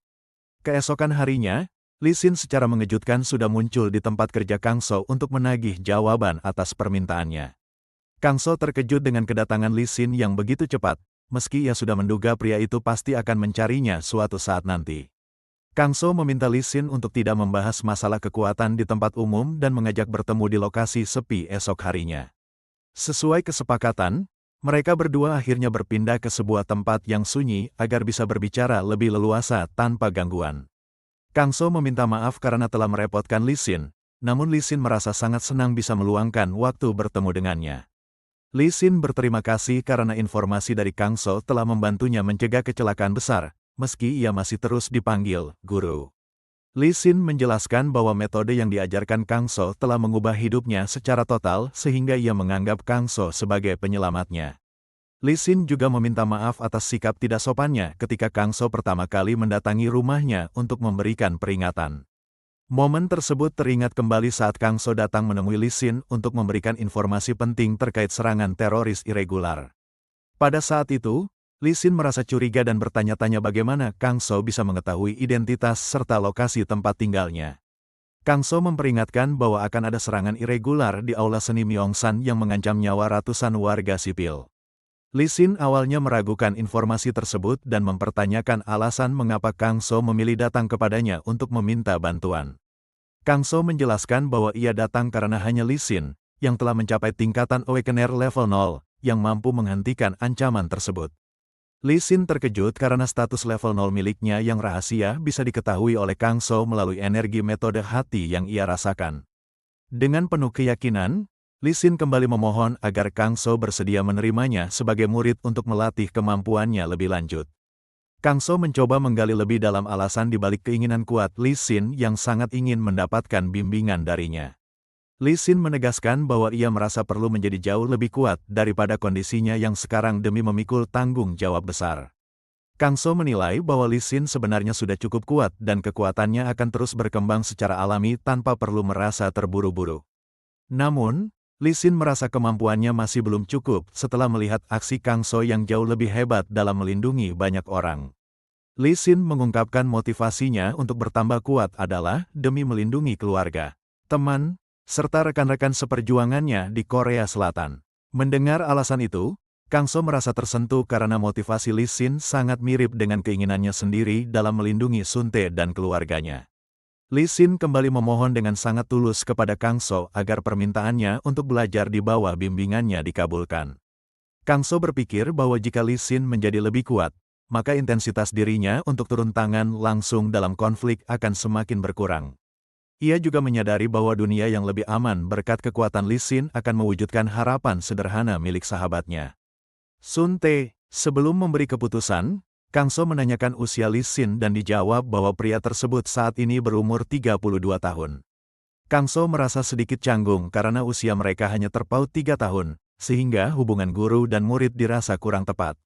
Keesokan harinya, Li Xin secara mengejutkan sudah muncul di tempat kerja Kang So untuk menagih jawaban atas permintaannya. Kang So terkejut dengan kedatangan Li Xin yang begitu cepat, meski ia sudah menduga pria itu pasti akan mencarinya suatu saat nanti. Kang So meminta Lee Sin untuk tidak membahas masalah kekuatan di tempat umum dan mengajak bertemu di lokasi sepi esok harinya. Sesuai kesepakatan, mereka berdua akhirnya berpindah ke sebuah tempat yang sunyi agar bisa berbicara lebih leluasa tanpa gangguan. Kang So meminta maaf karena telah merepotkan Lee Sin, namun Lee Sin merasa sangat senang bisa meluangkan waktu bertemu dengannya. Lee Sin berterima kasih karena informasi dari Kang So telah membantunya mencegah kecelakaan besar, meski ia masih terus dipanggil guru. Lee Sin menjelaskan bahwa metode yang diajarkan Kang So telah mengubah hidupnya secara total sehingga ia menganggap Kang So sebagai penyelamatnya. Lee Sin juga meminta maaf atas sikap tidak sopannya ketika Kang So pertama kali mendatangi rumahnya untuk memberikan peringatan. Momen tersebut teringat kembali saat Kang So datang menemui Lee Sin untuk memberikan informasi penting terkait serangan teroris irregular. Pada saat itu, Lee Sin merasa curiga dan bertanya-tanya bagaimana Kang So bisa mengetahui identitas serta lokasi tempat tinggalnya. Kang So memperingatkan bahwa akan ada serangan irregular di aula seni Myeongsan yang mengancam nyawa ratusan warga sipil. Lee Sin awalnya meragukan informasi tersebut dan mempertanyakan alasan mengapa Kang So memilih datang kepadanya untuk meminta bantuan. Kang So menjelaskan bahwa ia datang karena hanya Lee Sin, yang telah mencapai tingkatan Awakener level 0, yang mampu menghentikan ancaman tersebut. Lee Sin terkejut karena status level 0 miliknya yang rahasia bisa diketahui oleh Kang So melalui energi metode hati yang ia rasakan. Dengan penuh keyakinan, Lee Sin kembali memohon agar Kang So bersedia menerimanya sebagai murid untuk melatih kemampuannya lebih lanjut. Kang So mencoba menggali lebih dalam alasan di balik keinginan kuat Lee Sin yang sangat ingin mendapatkan bimbingan darinya. Lee Sin menegaskan bahwa ia merasa perlu menjadi jauh lebih kuat daripada kondisinya yang sekarang demi memikul tanggung jawab besar. Kang So menilai bahwa Lee Sin sebenarnya sudah cukup kuat dan kekuatannya akan terus berkembang secara alami tanpa perlu merasa terburu-buru. Namun, Lee Sin merasa kemampuannya masih belum cukup setelah melihat aksi Kang So yang jauh lebih hebat dalam melindungi banyak orang. Lee Sin mengungkapkan motivasinya untuk bertambah kuat adalah demi melindungi keluarga, teman, serta rekan-rekan seperjuangannya di Korea Selatan. Mendengar alasan itu, Kang So merasa tersentuh karena motivasi Lee Sin sangat mirip dengan keinginannya sendiri dalam melindungi Sun Tae dan keluarganya. Lee Sin kembali memohon dengan sangat tulus kepada Kang So agar permintaannya untuk belajar di bawah bimbingannya dikabulkan. Kang So berpikir bahwa jika Lee Sin menjadi lebih kuat, maka intensitas dirinya untuk turun tangan langsung dalam konflik akan semakin berkurang. Ia juga menyadari bahwa dunia yang lebih aman berkat kekuatan Lee Sin akan mewujudkan harapan sederhana milik sahabatnya. Sun Tae, sebelum memberi keputusan, Kang So menanyakan usia Lee Sin dan dijawab bahwa pria tersebut saat ini berumur 32 tahun. Kang So merasa sedikit canggung karena usia mereka hanya terpaut 3 tahun, sehingga hubungan guru dan murid dirasa kurang tepat.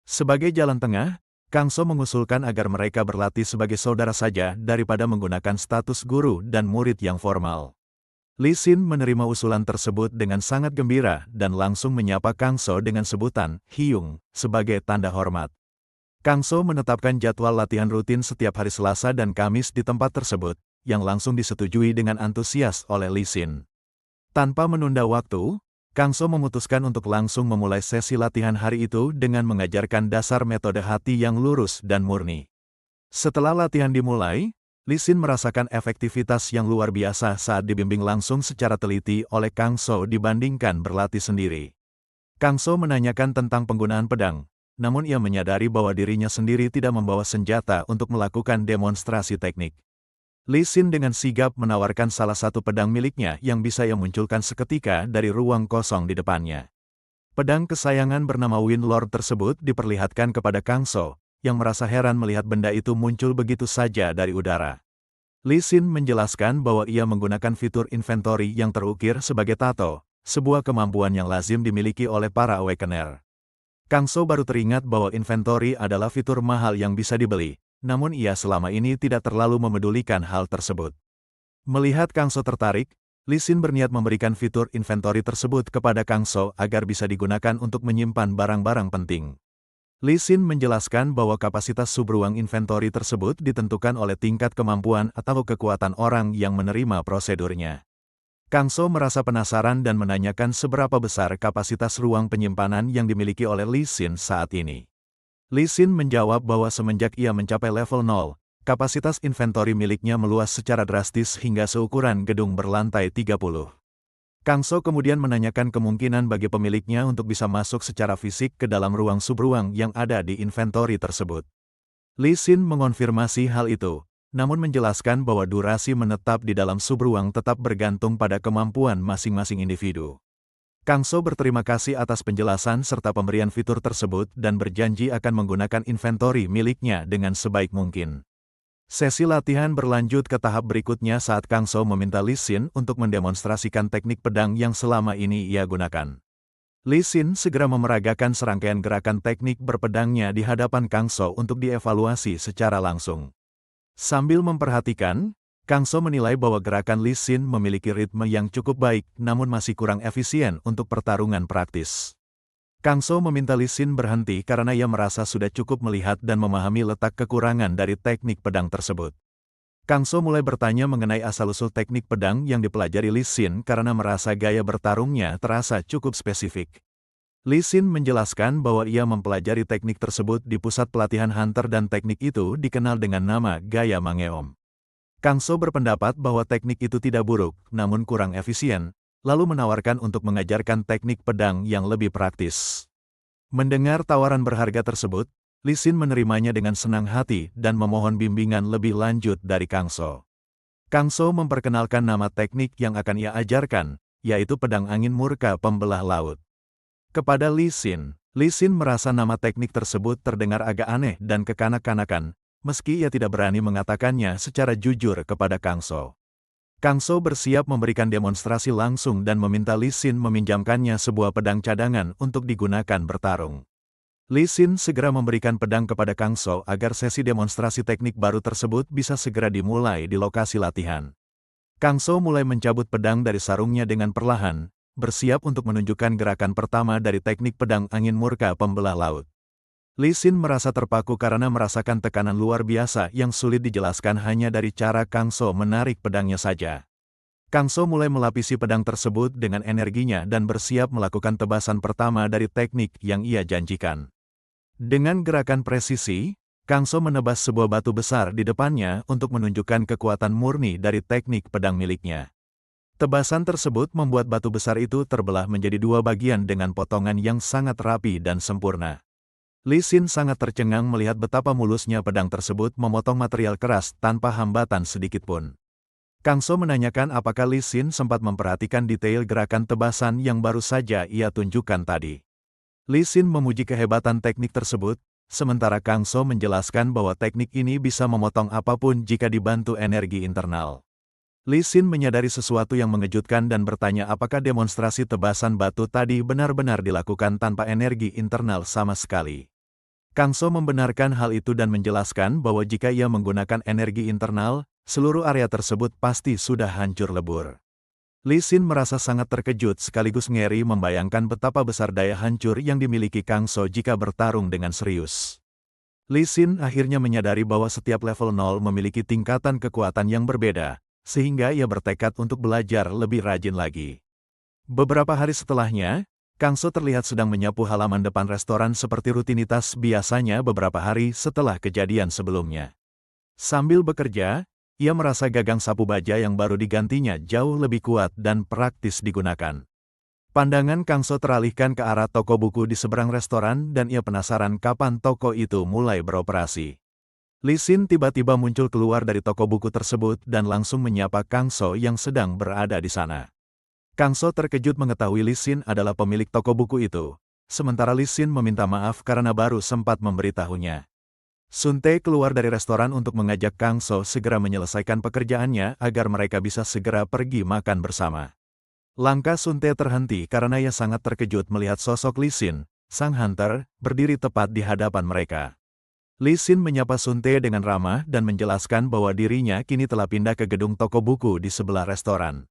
Sebagai jalan tengah, Kang So mengusulkan agar mereka berlatih sebagai saudara saja daripada menggunakan status guru dan murid yang formal. Lee Sin menerima usulan tersebut dengan sangat gembira dan langsung menyapa Kang So dengan sebutan Hyung sebagai tanda hormat. Kang So menetapkan jadwal latihan rutin setiap hari Selasa dan Kamis di tempat tersebut, yang langsung disetujui dengan antusias oleh Lee Sin. Tanpa menunda waktu, Kang So memutuskan untuk langsung memulai sesi latihan hari itu dengan mengajarkan dasar metode hati yang lurus dan murni. Setelah latihan dimulai, Lee Sin merasakan efektivitas yang luar biasa saat dibimbing langsung secara teliti oleh Kang So dibandingkan berlatih sendiri. Kang So menanyakan tentang penggunaan pedang, namun ia menyadari bahwa dirinya sendiri tidak membawa senjata untuk melakukan demonstrasi teknik. Lee Sin dengan sigap menawarkan salah satu pedang miliknya yang bisa ia munculkan seketika dari ruang kosong di depannya. Pedang kesayangan bernama Wind Lord tersebut diperlihatkan kepada Kang So, yang merasa heran melihat benda itu muncul begitu saja dari udara. Lee Sin menjelaskan bahwa ia menggunakan fitur inventory yang terukir sebagai tato, sebuah kemampuan yang lazim dimiliki oleh para Awakener. Kang So baru teringat bahwa inventory adalah fitur mahal yang bisa dibeli, namun ia selama ini tidak terlalu memedulikan hal tersebut. Melihat Kang So tertarik, Lee Sin berniat memberikan fitur inventory tersebut kepada Kang So agar bisa digunakan untuk menyimpan barang-barang penting. Lee Sin menjelaskan bahwa kapasitas subruang inventory tersebut ditentukan oleh tingkat kemampuan atau kekuatan orang yang menerima prosedurnya. Kang So merasa penasaran dan menanyakan seberapa besar kapasitas ruang penyimpanan yang dimiliki oleh Lee Sin saat ini. Lee Sin menjawab bahwa semenjak ia mencapai level 0, kapasitas inventori miliknya meluas secara drastis hingga seukuran gedung berlantai 30. Kang So kemudian menanyakan kemungkinan bagi pemiliknya untuk bisa masuk secara fisik ke dalam ruang subruang yang ada di inventori tersebut. Lee Sin mengonfirmasi hal itu, namun menjelaskan bahwa durasi menetap di dalam subruang tetap bergantung pada kemampuan masing-masing individu. Kang So berterima kasih atas penjelasan serta pemberian fitur tersebut dan berjanji akan menggunakan inventori miliknya dengan sebaik mungkin. Sesi latihan berlanjut ke tahap berikutnya saat Kang So meminta Lee Sin untuk mendemonstrasikan teknik pedang yang selama ini ia gunakan. Lee Sin segera memeragakan serangkaian gerakan teknik berpedangnya di hadapan Kang So untuk dievaluasi secara langsung. Sambil memperhatikan, Kang So menilai bahwa gerakan Lee Sin memiliki ritme yang cukup baik namun masih kurang efisien untuk pertarungan praktis. Kang So meminta Lee Sin berhenti karena ia merasa sudah cukup melihat dan memahami letak kekurangan dari teknik pedang tersebut. Kang So mulai bertanya mengenai asal-usul teknik pedang yang dipelajari Lee Sin karena merasa gaya bertarungnya terasa cukup spesifik. Lee Sin menjelaskan bahwa ia mempelajari teknik tersebut di pusat pelatihan hunter dan teknik itu dikenal dengan nama gaya Mangeom. Kang So berpendapat bahwa teknik itu tidak buruk, namun kurang efisien, lalu menawarkan untuk mengajarkan teknik pedang yang lebih praktis. Mendengar tawaran berharga tersebut, Lee Sin menerimanya dengan senang hati dan memohon bimbingan lebih lanjut dari Kang So. Kang So memperkenalkan nama teknik yang akan ia ajarkan, yaitu pedang angin murka pembelah laut. Kepada Lee Sin merasa nama teknik tersebut terdengar agak aneh dan kekanak-kanakan, meski ia tidak berani mengatakannya secara jujur kepada Kang So. Kang So bersiap memberikan demonstrasi langsung dan meminta Lee Sin meminjamkannya sebuah pedang cadangan untuk digunakan bertarung. Lee Sin segera memberikan pedang kepada Kang So agar sesi demonstrasi teknik baru tersebut bisa segera dimulai di lokasi latihan. Kang So mulai mencabut pedang dari sarungnya dengan perlahan, bersiap untuk menunjukkan gerakan pertama dari teknik pedang angin murka pembelah laut. Lee Sin merasa terpaku karena merasakan tekanan luar biasa yang sulit dijelaskan hanya dari cara Kang So menarik pedangnya saja. Kang So mulai melapisi pedang tersebut dengan energinya dan bersiap melakukan tebasan pertama dari teknik yang ia janjikan. Dengan gerakan presisi, Kang So menebas sebuah batu besar di depannya untuk menunjukkan kekuatan murni dari teknik pedang miliknya. Tebasan tersebut membuat batu besar itu terbelah menjadi dua bagian dengan potongan yang sangat rapi dan sempurna. Lee Sin sangat tercengang melihat betapa mulusnya pedang tersebut memotong material keras tanpa hambatan sedikitpun. Kang So menanyakan apakah Lee Sin sempat memperhatikan detail gerakan tebasan yang baru saja ia tunjukkan tadi. Lee Sin memuji kehebatan teknik tersebut, sementara Kang So menjelaskan bahwa teknik ini bisa memotong apapun jika dibantu energi internal. Lee Sin menyadari sesuatu yang mengejutkan dan bertanya apakah demonstrasi tebasan batu tadi benar-benar dilakukan tanpa energi internal sama sekali. Kang So membenarkan hal itu dan menjelaskan bahwa jika ia menggunakan energi internal, seluruh area tersebut pasti sudah hancur lebur. Lee Sin merasa sangat terkejut sekaligus ngeri membayangkan betapa besar daya hancur yang dimiliki Kang So jika bertarung dengan serius. Lee Sin akhirnya menyadari bahwa setiap level 0 memiliki tingkatan kekuatan yang berbeda, sehingga ia bertekad untuk belajar lebih rajin lagi. Beberapa hari setelahnya, Kang So terlihat sedang menyapu halaman depan restoran seperti rutinitas biasanya beberapa hari setelah kejadian sebelumnya. Sambil bekerja, ia merasa gagang sapu baja yang baru digantinya jauh lebih kuat dan praktis digunakan. Pandangan Kang So teralihkan ke arah toko buku di seberang restoran dan ia penasaran kapan toko itu mulai beroperasi. Lee Sin tiba-tiba muncul keluar dari toko buku tersebut dan langsung menyapa Kang So yang sedang berada di sana. Kang So terkejut mengetahui Lee Sin adalah pemilik toko buku itu, sementara Lee Sin meminta maaf karena baru sempat memberitahunya. Sun Tae keluar dari restoran untuk mengajak Kang So segera menyelesaikan pekerjaannya agar mereka bisa segera pergi makan bersama. Langkah Sun Tae terhenti karena ia sangat terkejut melihat sosok Lee Sin, sang hunter, berdiri tepat di hadapan mereka. Lee Sin menyapa Sun Tae dengan ramah dan menjelaskan bahwa dirinya kini telah pindah ke gedung toko buku di sebelah restoran.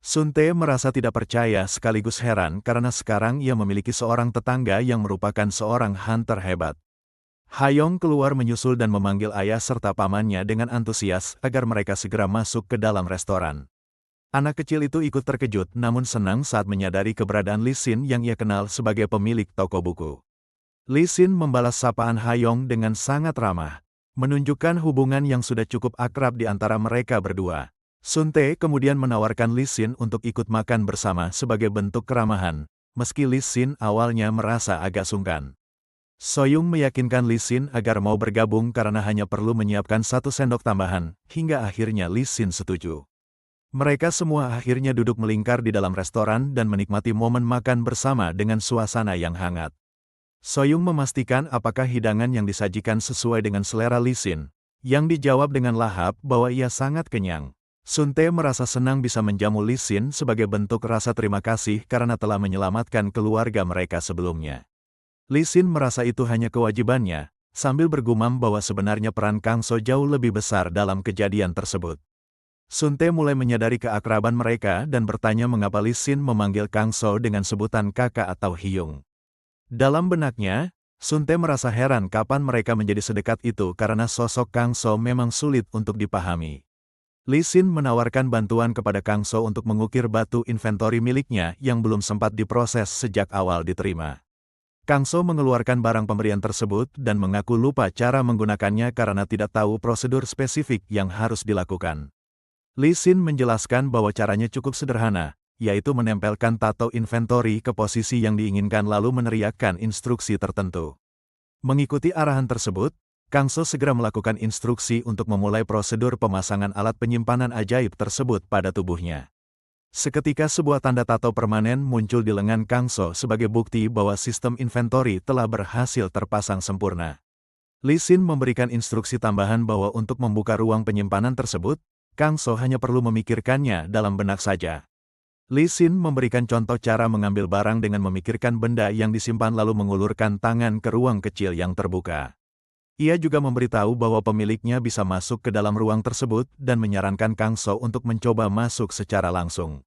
Sun Tae merasa tidak percaya sekaligus heran karena sekarang ia memiliki seorang tetangga yang merupakan seorang hunter hebat. Hayong keluar menyusul dan memanggil ayah serta pamannya dengan antusias agar mereka segera masuk ke dalam restoran. Anak kecil itu ikut terkejut namun senang saat menyadari keberadaan Li Xin yang ia kenal sebagai pemilik toko buku. Li Xin membalas sapaan Hayong dengan sangat ramah, menunjukkan hubungan yang sudah cukup akrab di antara mereka berdua. Sun Te kemudian menawarkan Li Xin untuk ikut makan bersama sebagai bentuk keramahan, meski Li Xin awalnya merasa agak sungkan. Soyung meyakinkan Li Xin agar mau bergabung karena hanya perlu menyiapkan 1 sendok tambahan, hingga akhirnya Li Xin setuju. Mereka semua akhirnya duduk melingkar di dalam restoran dan menikmati momen makan bersama dengan suasana yang hangat. Soyung memastikan apakah hidangan yang disajikan sesuai dengan selera Li Xin, yang dijawab dengan lahap bahwa ia sangat kenyang. Sun Te merasa senang bisa menjamu Li Xin sebagai bentuk rasa terima kasih karena telah menyelamatkan keluarga mereka sebelumnya. Li Xin merasa itu hanya kewajibannya, sambil bergumam bahwa sebenarnya peran Kang So jauh lebih besar dalam kejadian tersebut. Sun Te mulai menyadari keakraban mereka dan bertanya mengapa Li Xin memanggil Kang So dengan sebutan kakak atau Hyung. Dalam benaknya, Sun Te merasa heran kapan mereka menjadi sedekat itu karena sosok Kang So memang sulit untuk dipahami. Li Xin menawarkan bantuan kepada Kang So untuk mengukir batu inventori miliknya yang belum sempat diproses sejak awal diterima. Kang So mengeluarkan barang pemberian tersebut dan mengaku lupa cara menggunakannya karena tidak tahu prosedur spesifik yang harus dilakukan. Li Xin menjelaskan bahwa caranya cukup sederhana, yaitu menempelkan tato inventori ke posisi yang diinginkan lalu meneriakkan instruksi tertentu. Mengikuti arahan tersebut, Kang So segera melakukan instruksi untuk memulai prosedur pemasangan alat penyimpanan ajaib tersebut pada tubuhnya. Seketika sebuah tanda tato permanen muncul di lengan Kang So sebagai bukti bahwa sistem inventori telah berhasil terpasang sempurna. Li Xin memberikan instruksi tambahan bahwa untuk membuka ruang penyimpanan tersebut, Kang So hanya perlu memikirkannya dalam benak saja. Li Xin memberikan contoh cara mengambil barang dengan memikirkan benda yang disimpan lalu mengulurkan tangan ke ruang kecil yang terbuka. Ia juga memberitahu bahwa pemiliknya bisa masuk ke dalam ruang tersebut dan menyarankan Kang So untuk mencoba masuk secara langsung.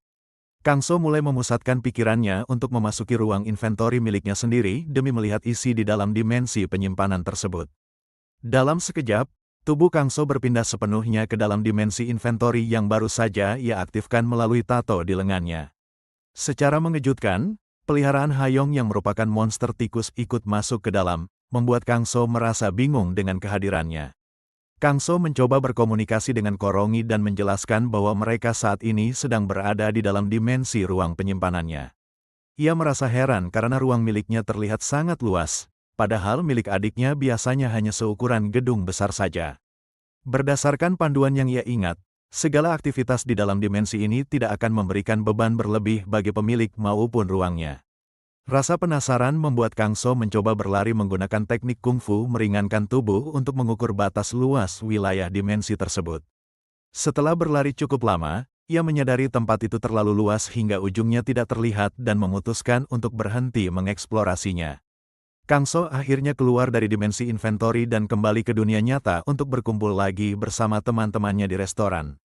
Kang So mulai memusatkan pikirannya untuk memasuki ruang inventori miliknya sendiri demi melihat isi di dalam dimensi penyimpanan tersebut. Dalam sekejap, tubuh Kang So berpindah sepenuhnya ke dalam dimensi inventori yang baru saja ia aktifkan melalui tato di lengannya. Secara mengejutkan, peliharaan Hayong yang merupakan monster tikus ikut masuk ke dalam, membuat Kang So merasa bingung dengan kehadirannya. Kang So mencoba berkomunikasi dengan Korongi dan menjelaskan bahwa mereka saat ini sedang berada di dalam dimensi ruang penyimpanannya. Ia merasa heran karena ruang miliknya terlihat sangat luas, padahal milik adiknya biasanya hanya seukuran gedung besar saja. Berdasarkan panduan yang ia ingat, segala aktivitas di dalam dimensi ini tidak akan memberikan beban berlebih bagi pemilik maupun ruangnya. Rasa penasaran membuat Kang So mencoba berlari menggunakan teknik kungfu meringankan tubuh untuk mengukur batas luas wilayah dimensi tersebut. Setelah berlari cukup lama, ia menyadari tempat itu terlalu luas hingga ujungnya tidak terlihat dan memutuskan untuk berhenti mengeksplorasinya. Kang So akhirnya keluar dari dimensi inventori dan kembali ke dunia nyata untuk berkumpul lagi bersama teman-temannya di restoran.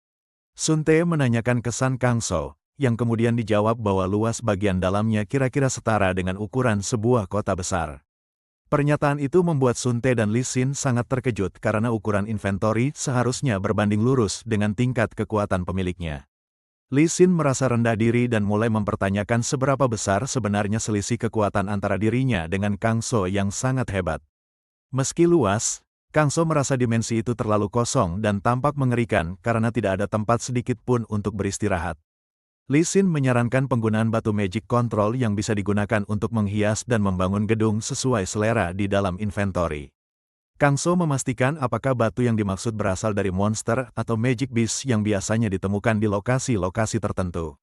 Sun Te menanyakan kesan Kang So, yang kemudian dijawab bahwa luas bagian dalamnya kira-kira setara dengan ukuran sebuah kota besar. Pernyataan itu membuat Sun Te dan Li Xin sangat terkejut karena ukuran inventori seharusnya berbanding lurus dengan tingkat kekuatan pemiliknya. Li Xin merasa rendah diri dan mulai mempertanyakan seberapa besar sebenarnya selisih kekuatan antara dirinya dengan Kang So yang sangat hebat. Meski luas, Kang So merasa dimensi itu terlalu kosong dan tampak mengerikan karena tidak ada tempat sedikit pun untuk beristirahat. Li Xin menyarankan penggunaan batu magic control yang bisa digunakan untuk menghias dan membangun gedung sesuai selera di dalam inventori. Kang So memastikan apakah batu yang dimaksud berasal dari monster atau magic beast yang biasanya ditemukan di lokasi-lokasi tertentu.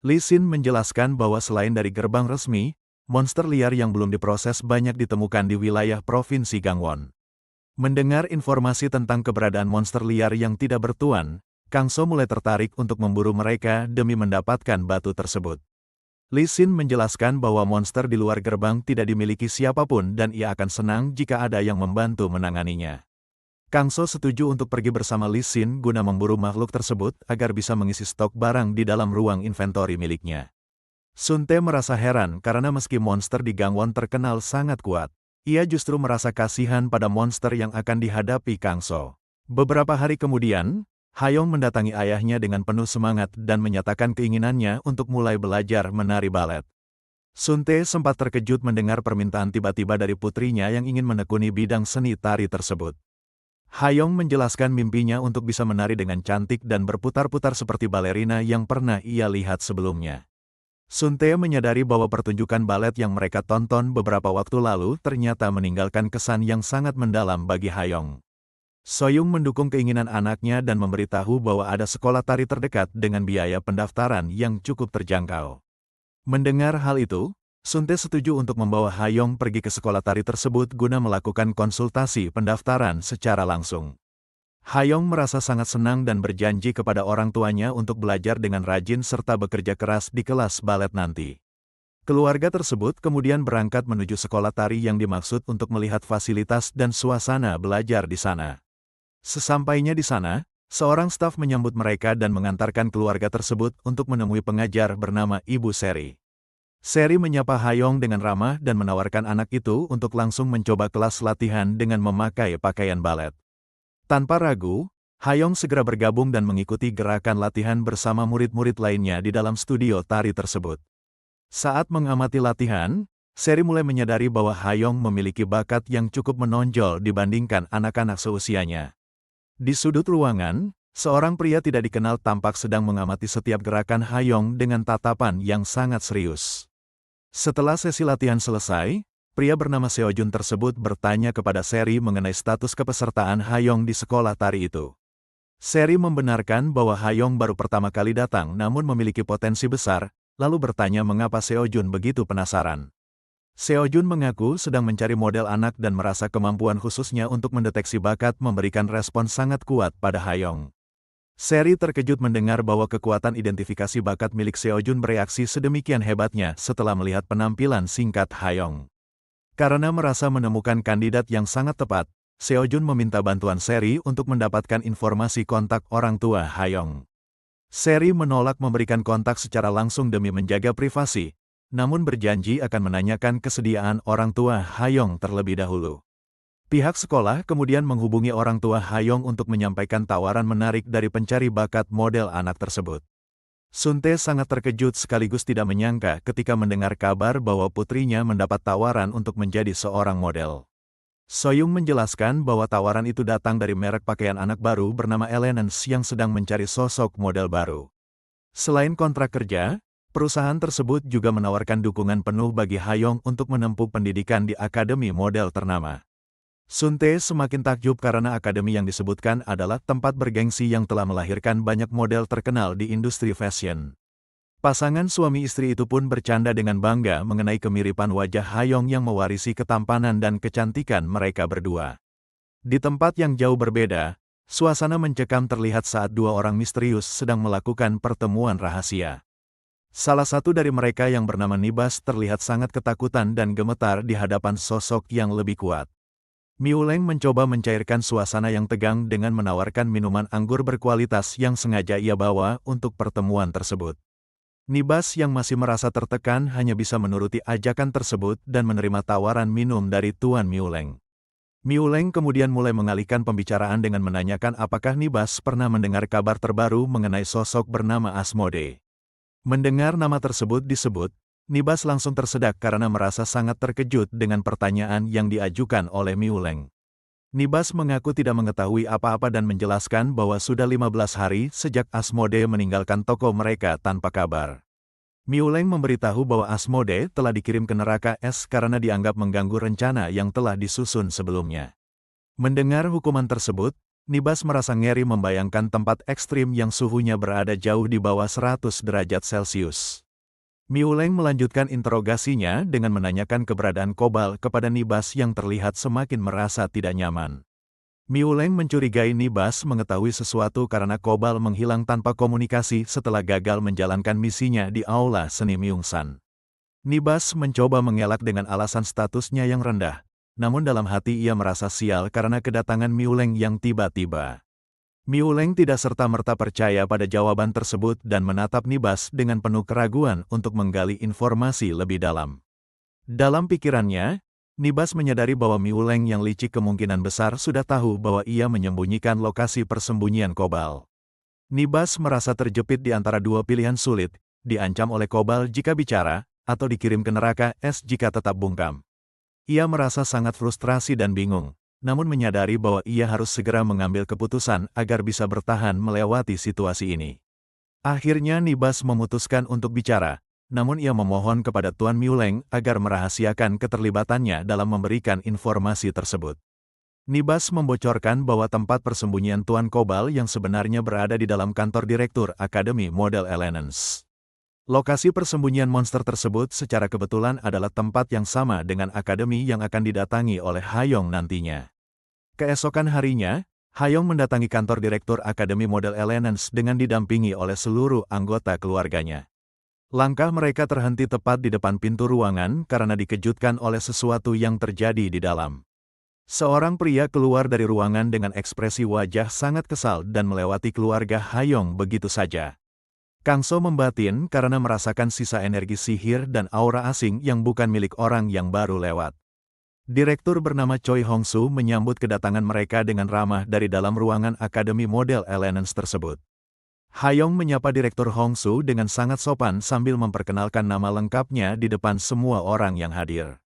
Li Xin menjelaskan bahwa selain dari gerbang resmi, monster liar yang belum diproses banyak ditemukan di wilayah Provinsi Gangwon. Mendengar informasi tentang keberadaan monster liar yang tidak bertuan, Kang So mulai tertarik untuk memburu mereka demi mendapatkan batu tersebut. Li Xin menjelaskan bahwa monster di luar gerbang tidak dimiliki siapapun dan ia akan senang jika ada yang membantu menanganinya. Kang So setuju untuk pergi bersama Li Xin guna memburu makhluk tersebut agar bisa mengisi stok barang di dalam ruang inventori miliknya. Sun Te merasa heran karena meski monster di Gangwon terkenal sangat kuat, ia justru merasa kasihan pada monster yang akan dihadapi Kang So. Beberapa hari kemudian, Hayong mendatangi ayahnya dengan penuh semangat dan menyatakan keinginannya untuk mulai belajar menari balet. Suntae sempat terkejut mendengar permintaan tiba-tiba dari putrinya yang ingin menekuni bidang seni tari tersebut. Hayong menjelaskan mimpinya untuk bisa menari dengan cantik dan berputar-putar seperti balerina yang pernah ia lihat sebelumnya. Suntae menyadari bahwa pertunjukan balet yang mereka tonton beberapa waktu lalu ternyata meninggalkan kesan yang sangat mendalam bagi Hayong. Soyoung mendukung keinginan anaknya dan memberitahu bahwa ada sekolah tari terdekat dengan biaya pendaftaran yang cukup terjangkau. Mendengar hal itu, Suntae setuju untuk membawa Hayong pergi ke sekolah tari tersebut guna melakukan konsultasi pendaftaran secara langsung. Hayong merasa sangat senang dan berjanji kepada orang tuanya untuk belajar dengan rajin serta bekerja keras di kelas balet nanti. Keluarga tersebut kemudian berangkat menuju sekolah tari yang dimaksud untuk melihat fasilitas dan suasana belajar di sana. Sesampainya di sana, seorang staf menyambut mereka dan mengantarkan keluarga tersebut untuk menemui pengajar bernama Ibu Seri. Seri menyapa Hayong dengan ramah dan menawarkan anak itu untuk langsung mencoba kelas latihan dengan memakai pakaian balet. Tanpa ragu, Hayong segera bergabung dan mengikuti gerakan latihan bersama murid-murid lainnya di dalam studio tari tersebut. Saat mengamati latihan, Seri mulai menyadari bahwa Hayong memiliki bakat yang cukup menonjol dibandingkan anak-anak seusianya. Di sudut ruangan, seorang pria tidak dikenal tampak sedang mengamati setiap gerakan Hayong dengan tatapan yang sangat serius. Setelah sesi latihan selesai, pria bernama Seojun tersebut bertanya kepada Seri mengenai status kepesertaan Hayong di sekolah tari itu. Seri membenarkan bahwa Hayong baru pertama kali datang namun memiliki potensi besar, lalu bertanya mengapa Seojun begitu penasaran. Seojun mengaku sedang mencari model anak dan merasa kemampuan khususnya untuk mendeteksi bakat memberikan respon sangat kuat pada Hayong. Seri terkejut mendengar bahwa kekuatan identifikasi bakat milik Seojun bereaksi sedemikian hebatnya setelah melihat penampilan singkat Hayong. Karena merasa menemukan kandidat yang sangat tepat, Seojun meminta bantuan Seri untuk mendapatkan informasi kontak orang tua Hayong. Seri menolak memberikan kontak secara langsung demi menjaga privasi, namun berjanji akan menanyakan kesediaan orang tua Hayong terlebih dahulu. Pihak sekolah kemudian menghubungi orang tua Hayong untuk menyampaikan tawaran menarik dari pencari bakat model anak tersebut. Suntae sangat terkejut sekaligus tidak menyangka ketika mendengar kabar bahwa putrinya mendapat tawaran untuk menjadi seorang model. Soyoung menjelaskan bahwa tawaran itu datang dari merek pakaian anak baru bernama Elenance yang sedang mencari sosok model baru. Selain kontrak kerja, perusahaan tersebut juga menawarkan dukungan penuh bagi Hayong untuk menempuh pendidikan di akademi model ternama. Suntae semakin takjub karena akademi yang disebutkan adalah tempat bergengsi yang telah melahirkan banyak model terkenal di industri fashion. Pasangan suami istri itu pun bercanda dengan bangga mengenai kemiripan wajah Hayong yang mewarisi ketampanan dan kecantikan mereka berdua. Di tempat yang jauh berbeda, suasana mencekam terlihat saat dua orang misterius sedang melakukan pertemuan rahasia. Salah satu dari mereka yang bernama Nibas terlihat sangat ketakutan dan gemetar di hadapan sosok yang lebih kuat. Miuleng mencoba mencairkan suasana yang tegang dengan menawarkan minuman anggur berkualitas yang sengaja ia bawa untuk pertemuan tersebut. Nibas yang masih merasa tertekan hanya bisa menuruti ajakan tersebut dan menerima tawaran minum dari Tuan Miuleng. Miuleng kemudian mulai mengalihkan pembicaraan dengan menanyakan apakah Nibas pernah mendengar kabar terbaru mengenai sosok bernama Asmodee. Mendengar nama tersebut disebut, Nibas langsung tersedak karena merasa sangat terkejut dengan pertanyaan yang diajukan oleh Miuleng. Nibas mengaku tidak mengetahui apa-apa dan menjelaskan bahwa sudah 15 hari sejak Asmodee meninggalkan toko mereka tanpa kabar. Miuleng memberitahu bahwa Asmodee telah dikirim ke neraka es karena dianggap mengganggu rencana yang telah disusun sebelumnya. Mendengar hukuman tersebut, Nibas merasa ngeri membayangkan tempat ekstrim yang suhunya berada jauh di bawah 100 derajat Celcius. Miuleng melanjutkan interogasinya dengan menanyakan keberadaan Kobal kepada Nibas yang terlihat semakin merasa tidak nyaman. Miuleng mencurigai Nibas mengetahui sesuatu karena Kobal menghilang tanpa komunikasi setelah gagal menjalankan misinya di Aula Seni Myungsan. Nibas mencoba mengelak dengan alasan statusnya yang rendah. Namun dalam hati ia merasa sial karena kedatangan Miuleng yang tiba-tiba. Miuleng tidak serta-merta percaya pada jawaban tersebut dan menatap Nibas dengan penuh keraguan untuk menggali informasi lebih dalam. Dalam pikirannya, Nibas menyadari bahwa Miuleng yang licik kemungkinan besar sudah tahu bahwa ia menyembunyikan lokasi persembunyian Kobal. Nibas merasa terjepit di antara dua pilihan sulit, diancam oleh Kobal jika bicara, atau dikirim ke neraka es jika tetap bungkam. Ia merasa sangat frustrasi dan bingung, namun menyadari bahwa ia harus segera mengambil keputusan agar bisa bertahan melewati situasi ini. Akhirnya Nibas memutuskan untuk bicara, namun ia memohon kepada Tuan Miuleng agar merahasiakan keterlibatannya dalam memberikan informasi tersebut. Nibas membocorkan bahwa tempat persembunyian Tuan Kobal yang sebenarnya berada di dalam kantor Direktur Akademi Model Elenens. Lokasi persembunyian monster tersebut secara kebetulan adalah tempat yang sama dengan akademi yang akan didatangi oleh Hayong nantinya. Keesokan harinya, Hayong mendatangi kantor Direktur Akademi Model Elenens dengan didampingi oleh seluruh anggota keluarganya. Langkah mereka terhenti tepat di depan pintu ruangan karena dikejutkan oleh sesuatu yang terjadi di dalam. Seorang pria keluar dari ruangan dengan ekspresi wajah sangat kesal dan melewati keluarga Hayong begitu saja. Kangso membatin karena merasakan sisa energi sihir dan aura asing yang bukan milik orang yang baru lewat. Direktur bernama Choi Hongsu menyambut kedatangan mereka dengan ramah dari dalam ruangan Akademi Model Elenens tersebut. Hayong menyapa Direktur Hongsu dengan sangat sopan sambil memperkenalkan nama lengkapnya di depan semua orang yang hadir.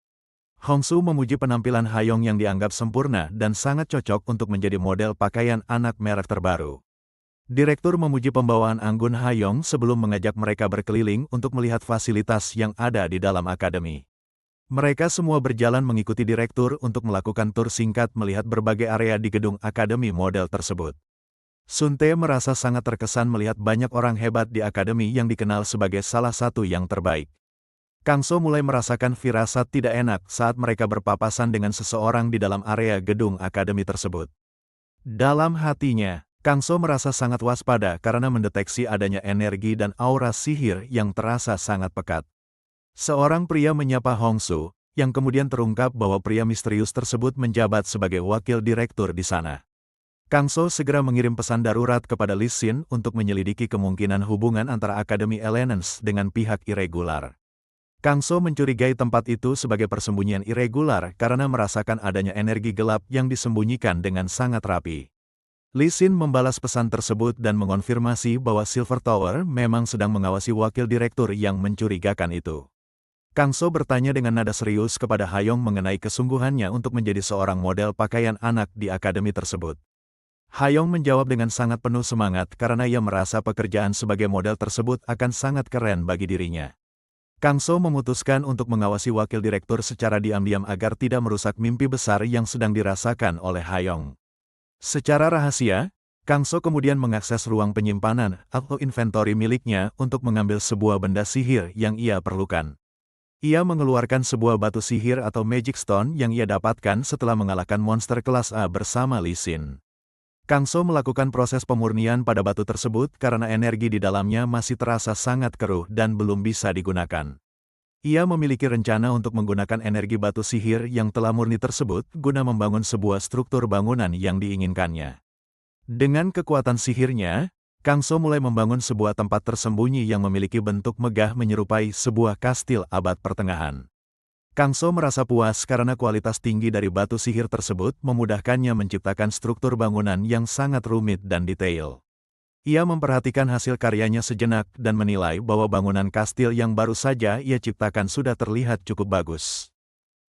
Hongsu memuji penampilan Hayong yang dianggap sempurna dan sangat cocok untuk menjadi model pakaian anak merek terbaru. Direktur memuji pembawaan anggun Hayong sebelum mengajak mereka berkeliling untuk melihat fasilitas yang ada di dalam akademi. Mereka semua berjalan mengikuti direktur untuk melakukan tur singkat melihat berbagai area di gedung akademi model tersebut. Sun Tae merasa sangat terkesan melihat banyak orang hebat di akademi yang dikenal sebagai salah satu yang terbaik. Kangso mulai merasakan firasat tidak enak saat mereka berpapasan dengan seseorang di dalam area gedung akademi tersebut. Dalam hatinya, Kangso merasa sangat waspada karena mendeteksi adanya energi dan aura sihir yang terasa sangat pekat. Seorang pria menyapa Hongsu, yang kemudian terungkap bahwa pria misterius tersebut menjabat sebagai wakil direktur di sana. Kangso segera mengirim pesan darurat kepada Lee Sin untuk menyelidiki kemungkinan hubungan antara Akademi Elenens dengan pihak irregular. Kangso mencurigai tempat itu sebagai persembunyian irregular karena merasakan adanya energi gelap yang disembunyikan dengan sangat rapi. Lee Sin membalas pesan tersebut dan mengonfirmasi bahwa Silver Tower memang sedang mengawasi wakil direktur yang mencurigakan itu. Kangso bertanya dengan nada serius kepada Hayong mengenai kesungguhannya untuk menjadi seorang model pakaian anak di akademi tersebut. Hayong menjawab dengan sangat penuh semangat karena ia merasa pekerjaan sebagai model tersebut akan sangat keren bagi dirinya. Kangso memutuskan untuk mengawasi wakil direktur secara diam-diam agar tidak merusak mimpi besar yang sedang dirasakan oleh Hayong. Secara rahasia, Kangso kemudian mengakses ruang penyimpanan atau inventory miliknya untuk mengambil sebuah benda sihir yang ia perlukan. Ia mengeluarkan sebuah batu sihir atau Magic Stone yang ia dapatkan setelah mengalahkan monster kelas A bersama Lee Sin. Kangso melakukan proses pemurnian pada batu tersebut karena energi di dalamnya masih terasa sangat keruh dan belum bisa digunakan. Ia memiliki rencana untuk menggunakan energi batu sihir yang telah murni tersebut guna membangun sebuah struktur bangunan yang diinginkannya. Dengan kekuatan sihirnya, Kangso mulai membangun sebuah tempat tersembunyi yang memiliki bentuk megah menyerupai sebuah kastil abad pertengahan. Kangso merasa puas karena kualitas tinggi dari batu sihir tersebut memudahkannya menciptakan struktur bangunan yang sangat rumit dan detail. Ia memperhatikan hasil karyanya sejenak dan menilai bahwa bangunan kastil yang baru saja ia ciptakan sudah terlihat cukup bagus.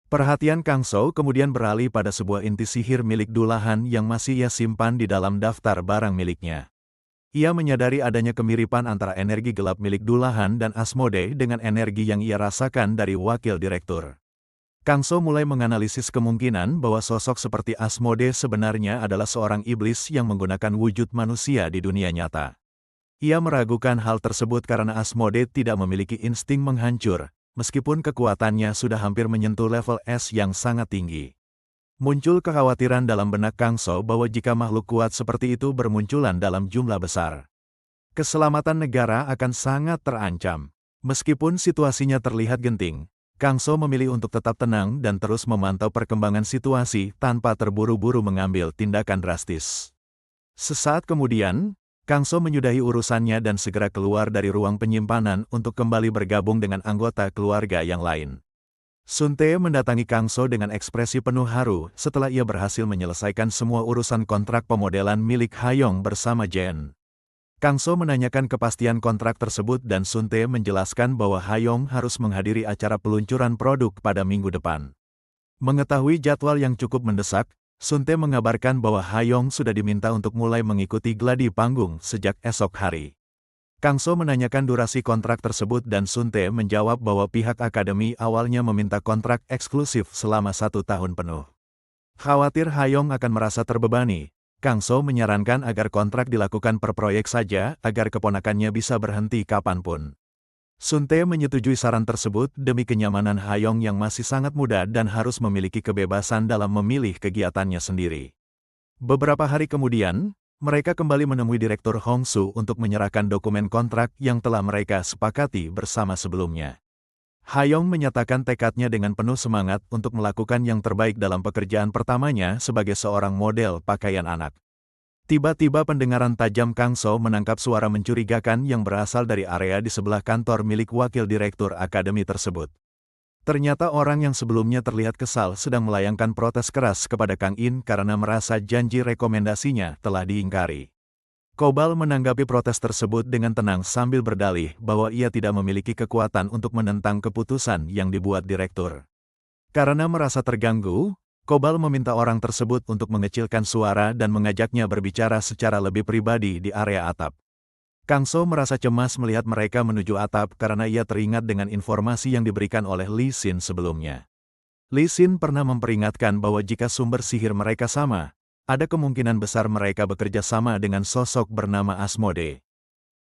Perhatian Kangso kemudian beralih pada sebuah inti sihir milik Dulahan yang masih ia simpan di dalam daftar barang miliknya. Ia menyadari adanya kemiripan antara energi gelap milik Dulahan dan Asmodee dengan energi yang ia rasakan dari wakil direktur. Kangso mulai menganalisis kemungkinan bahwa sosok seperti Asmodee sebenarnya adalah seorang iblis yang menggunakan wujud manusia di dunia nyata. Ia meragukan hal tersebut karena Asmodee tidak memiliki insting menghancur, meskipun kekuatannya sudah hampir menyentuh level S yang sangat tinggi. Muncul kekhawatiran dalam benak Kangso bahwa jika makhluk kuat seperti itu bermunculan dalam jumlah besar, keselamatan negara akan sangat terancam. Meskipun situasinya terlihat genting, Kangso memilih untuk tetap tenang dan terus memantau perkembangan situasi tanpa terburu-buru mengambil tindakan drastis. Sesaat kemudian, Kangso menyudahi urusannya dan segera keluar dari ruang penyimpanan untuk kembali bergabung dengan anggota keluarga yang lain. Sun Tae mendatangi Kangso dengan ekspresi penuh haru setelah ia berhasil menyelesaikan semua urusan kontrak pemodelan milik Hayong bersama Jen. Kang So menanyakan kepastian kontrak tersebut dan Sun Tae menjelaskan bahwa Hayong harus menghadiri acara peluncuran produk pada minggu depan. Mengetahui jadwal yang cukup mendesak, Sun Tae mengabarkan bahwa Hayong sudah diminta untuk mulai mengikuti gladi panggung sejak esok hari. Kang So menanyakan durasi kontrak tersebut dan Sun Tae menjawab bahwa pihak akademi awalnya meminta kontrak eksklusif selama 1 tahun penuh. Khawatir Hayong akan merasa terbebani, Kang So menyarankan agar kontrak dilakukan per proyek saja agar keponakannya bisa berhenti kapanpun. Sun Tae menyetujui saran tersebut demi kenyamanan Hayong yang masih sangat muda dan harus memiliki kebebasan dalam memilih kegiatannya sendiri. Beberapa hari kemudian, mereka kembali menemui Direktur Hong Su untuk menyerahkan dokumen kontrak yang telah mereka sepakati bersama sebelumnya. Hayong menyatakan tekadnya dengan penuh semangat untuk melakukan yang terbaik dalam pekerjaan pertamanya sebagai seorang model pakaian anak. Tiba-tiba pendengaran tajam Kang So menangkap suara mencurigakan yang berasal dari area di sebelah kantor milik wakil direktur akademi tersebut. Ternyata orang yang sebelumnya terlihat kesal sedang melayangkan protes keras kepada Kang In karena merasa janji rekomendasinya telah diingkari. Kobal menanggapi protes tersebut dengan tenang sambil berdalih bahwa ia tidak memiliki kekuatan untuk menentang keputusan yang dibuat direktur. Karena merasa terganggu, Kobal meminta orang tersebut untuk mengecilkan suara dan mengajaknya berbicara secara lebih pribadi di area atap. Kang So merasa cemas melihat mereka menuju atap karena ia teringat dengan informasi yang diberikan oleh Lee Sin sebelumnya. Lee Sin pernah memperingatkan bahwa jika sumber sihir mereka sama, ada kemungkinan besar mereka bekerja sama dengan sosok bernama Asmode.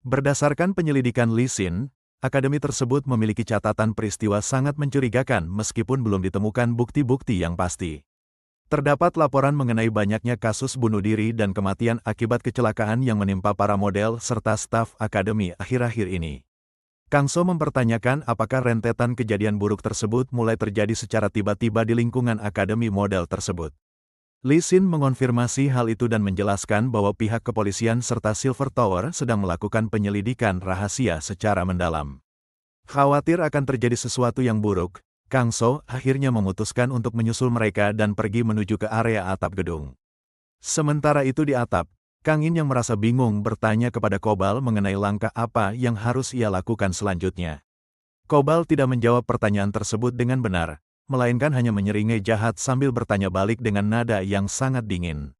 Berdasarkan penyelidikan Lee Sin, akademi tersebut memiliki catatan peristiwa sangat mencurigakan meskipun belum ditemukan bukti-bukti yang pasti. Terdapat laporan mengenai banyaknya kasus bunuh diri dan kematian akibat kecelakaan yang menimpa para model serta staf akademi akhir-akhir ini. Kang So mempertanyakan apakah rentetan kejadian buruk tersebut mulai terjadi secara tiba-tiba di lingkungan akademi model tersebut. Lee Sin mengonfirmasi hal itu dan menjelaskan bahwa pihak kepolisian serta Silver Tower sedang melakukan penyelidikan rahasia secara mendalam. Khawatir akan terjadi sesuatu yang buruk, Kang So akhirnya memutuskan untuk menyusul mereka dan pergi menuju ke area atap gedung. Sementara itu di atap, Kang In yang merasa bingung bertanya kepada Kobal mengenai langkah apa yang harus ia lakukan selanjutnya. Kobal tidak menjawab pertanyaan tersebut dengan benar, melainkan hanya menyeringai jahat sambil bertanya balik dengan nada yang sangat dingin.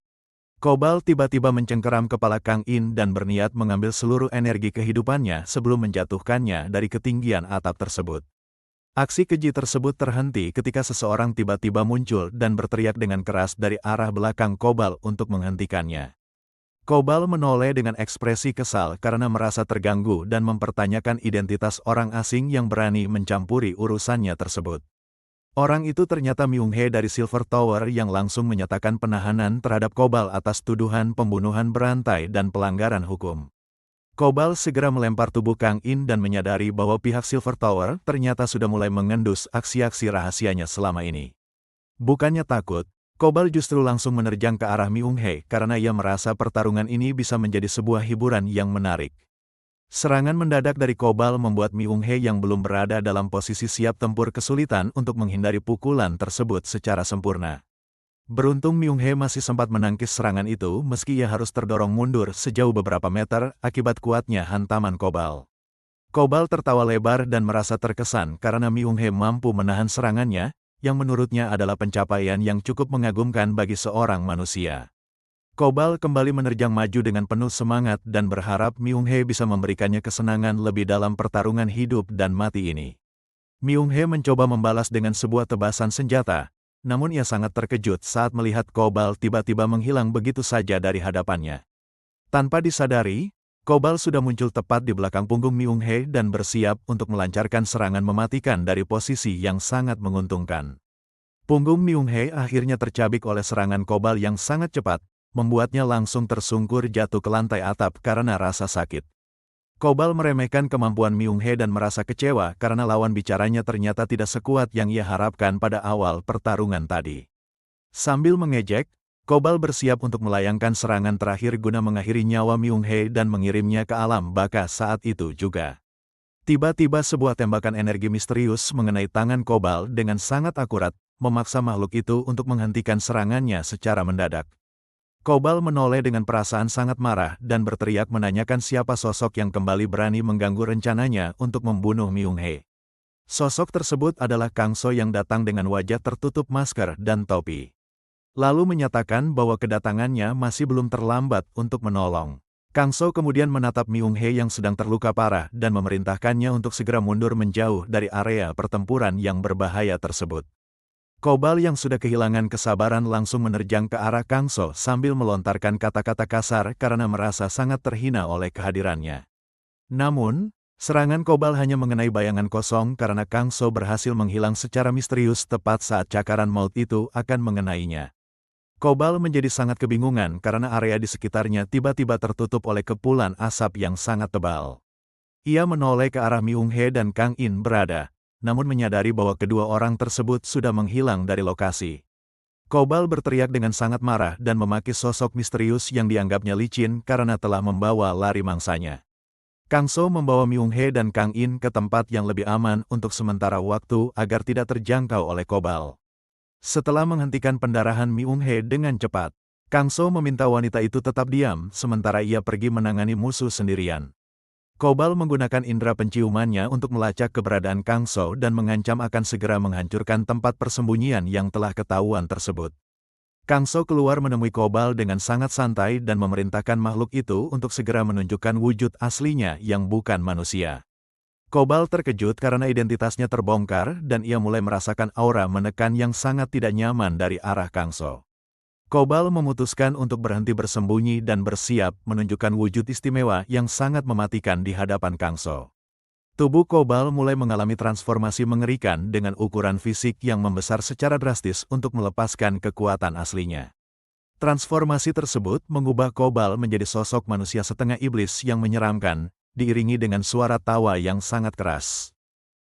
Kobal tiba-tiba mencengkeram kepala Kang In dan berniat mengambil seluruh energi kehidupannya sebelum menjatuhkannya dari ketinggian atap tersebut. Aksi keji tersebut terhenti ketika seseorang tiba-tiba muncul dan berteriak dengan keras dari arah belakang Kobal untuk menghentikannya. Kobal menoleh dengan ekspresi kesal karena merasa terganggu dan mempertanyakan identitas orang asing yang berani mencampuri urusannya tersebut. Orang itu ternyata Myung Hee dari Silver Tower yang langsung menyatakan penahanan terhadap Kobal atas tuduhan pembunuhan berantai dan pelanggaran hukum. Kobal segera melempar tubuh Kang In dan menyadari bahwa pihak Silver Tower ternyata sudah mulai mengendus aksi-aksi rahasianya selama ini. Bukannya takut, Kobal justru langsung menerjang ke arah Myung Hee karena ia merasa pertarungan ini bisa menjadi sebuah hiburan yang menarik. Serangan mendadak dari Kobal membuat Myung Hee yang belum berada dalam posisi siap tempur kesulitan untuk menghindari pukulan tersebut secara sempurna. Beruntung Myung Hee masih sempat menangkis serangan itu meski ia harus terdorong mundur sejauh beberapa meter akibat kuatnya hantaman Kobal. Kobal tertawa lebar dan merasa terkesan karena Myung Hee mampu menahan serangannya, yang menurutnya adalah pencapaian yang cukup mengagumkan bagi seorang manusia. Kobal kembali menerjang maju dengan penuh semangat dan berharap Myung Hee bisa memberikannya kesenangan lebih dalam pertarungan hidup dan mati ini. Myung Hee mencoba membalas dengan sebuah tebasan senjata, namun ia sangat terkejut saat melihat Kobal tiba-tiba menghilang begitu saja dari hadapannya. Tanpa disadari, Kobal sudah muncul tepat di belakang punggung Myung Hee dan bersiap untuk melancarkan serangan mematikan dari posisi yang sangat menguntungkan. Punggung Myung Hee akhirnya tercabik oleh serangan Kobal yang sangat cepat, membuatnya langsung tersungkur jatuh ke lantai atap karena rasa sakit. Kobal meremehkan kemampuan Myung Hee dan merasa kecewa karena lawan bicaranya ternyata tidak sekuat yang ia harapkan pada awal pertarungan tadi. Sambil mengejek, Kobal bersiap untuk melayangkan serangan terakhir guna mengakhiri nyawa Myung Hee dan mengirimnya ke alam baka saat itu juga. Tiba-tiba sebuah tembakan energi misterius mengenai tangan Kobal dengan sangat akurat, memaksa makhluk itu untuk menghentikan serangannya secara mendadak. Kobal menoleh dengan perasaan sangat marah dan berteriak menanyakan siapa sosok yang kembali berani mengganggu rencananya untuk membunuh Myung-hye. Sosok tersebut adalah Kang So yang datang dengan wajah tertutup masker dan topi. Lalu menyatakan bahwa kedatangannya masih belum terlambat untuk menolong. Kang So kemudian menatap Myung-hye yang sedang terluka parah dan memerintahkannya untuk segera mundur menjauh dari area pertempuran yang berbahaya tersebut. Kobal yang sudah kehilangan kesabaran langsung menerjang ke arah Kang So sambil melontarkan kata-kata kasar karena merasa sangat terhina oleh kehadirannya. Namun, serangan Kobal hanya mengenai bayangan kosong karena Kang So berhasil menghilang secara misterius tepat saat cakaran maut itu akan mengenainya. Kobal menjadi sangat kebingungan karena area di sekitarnya tiba-tiba tertutup oleh kepulan asap yang sangat tebal. Ia menoleh ke arah Myung-hye dan Kang In berada, namun menyadari bahwa kedua orang tersebut sudah menghilang dari lokasi. Kobal berteriak dengan sangat marah dan memaki sosok misterius yang dianggapnya licin karena telah membawa lari mangsanya. Kang So membawa Myung-hye dan Kang In ke tempat yang lebih aman untuk sementara waktu agar tidak terjangkau oleh Kobal. Setelah menghentikan pendarahan Myung-hye dengan cepat, Kang So meminta wanita itu tetap diam sementara ia pergi menangani musuh sendirian. Kobal menggunakan indera penciumannya untuk melacak keberadaan Kang So dan mengancam akan segera menghancurkan tempat persembunyian yang telah ketahuan tersebut. Kang So keluar menemui Kobal dengan sangat santai dan memerintahkan makhluk itu untuk segera menunjukkan wujud aslinya yang bukan manusia. Kobal terkejut karena identitasnya terbongkar dan ia mulai merasakan aura menekan yang sangat tidak nyaman dari arah Kang So. Kobal memutuskan untuk berhenti bersembunyi dan bersiap menunjukkan wujud istimewa yang sangat mematikan di hadapan Kang So. Tubuh Kobal mulai mengalami transformasi mengerikan dengan ukuran fisik yang membesar secara drastis untuk melepaskan kekuatan aslinya. Transformasi tersebut mengubah Kobal menjadi sosok manusia setengah iblis yang menyeramkan, diiringi dengan suara tawa yang sangat keras.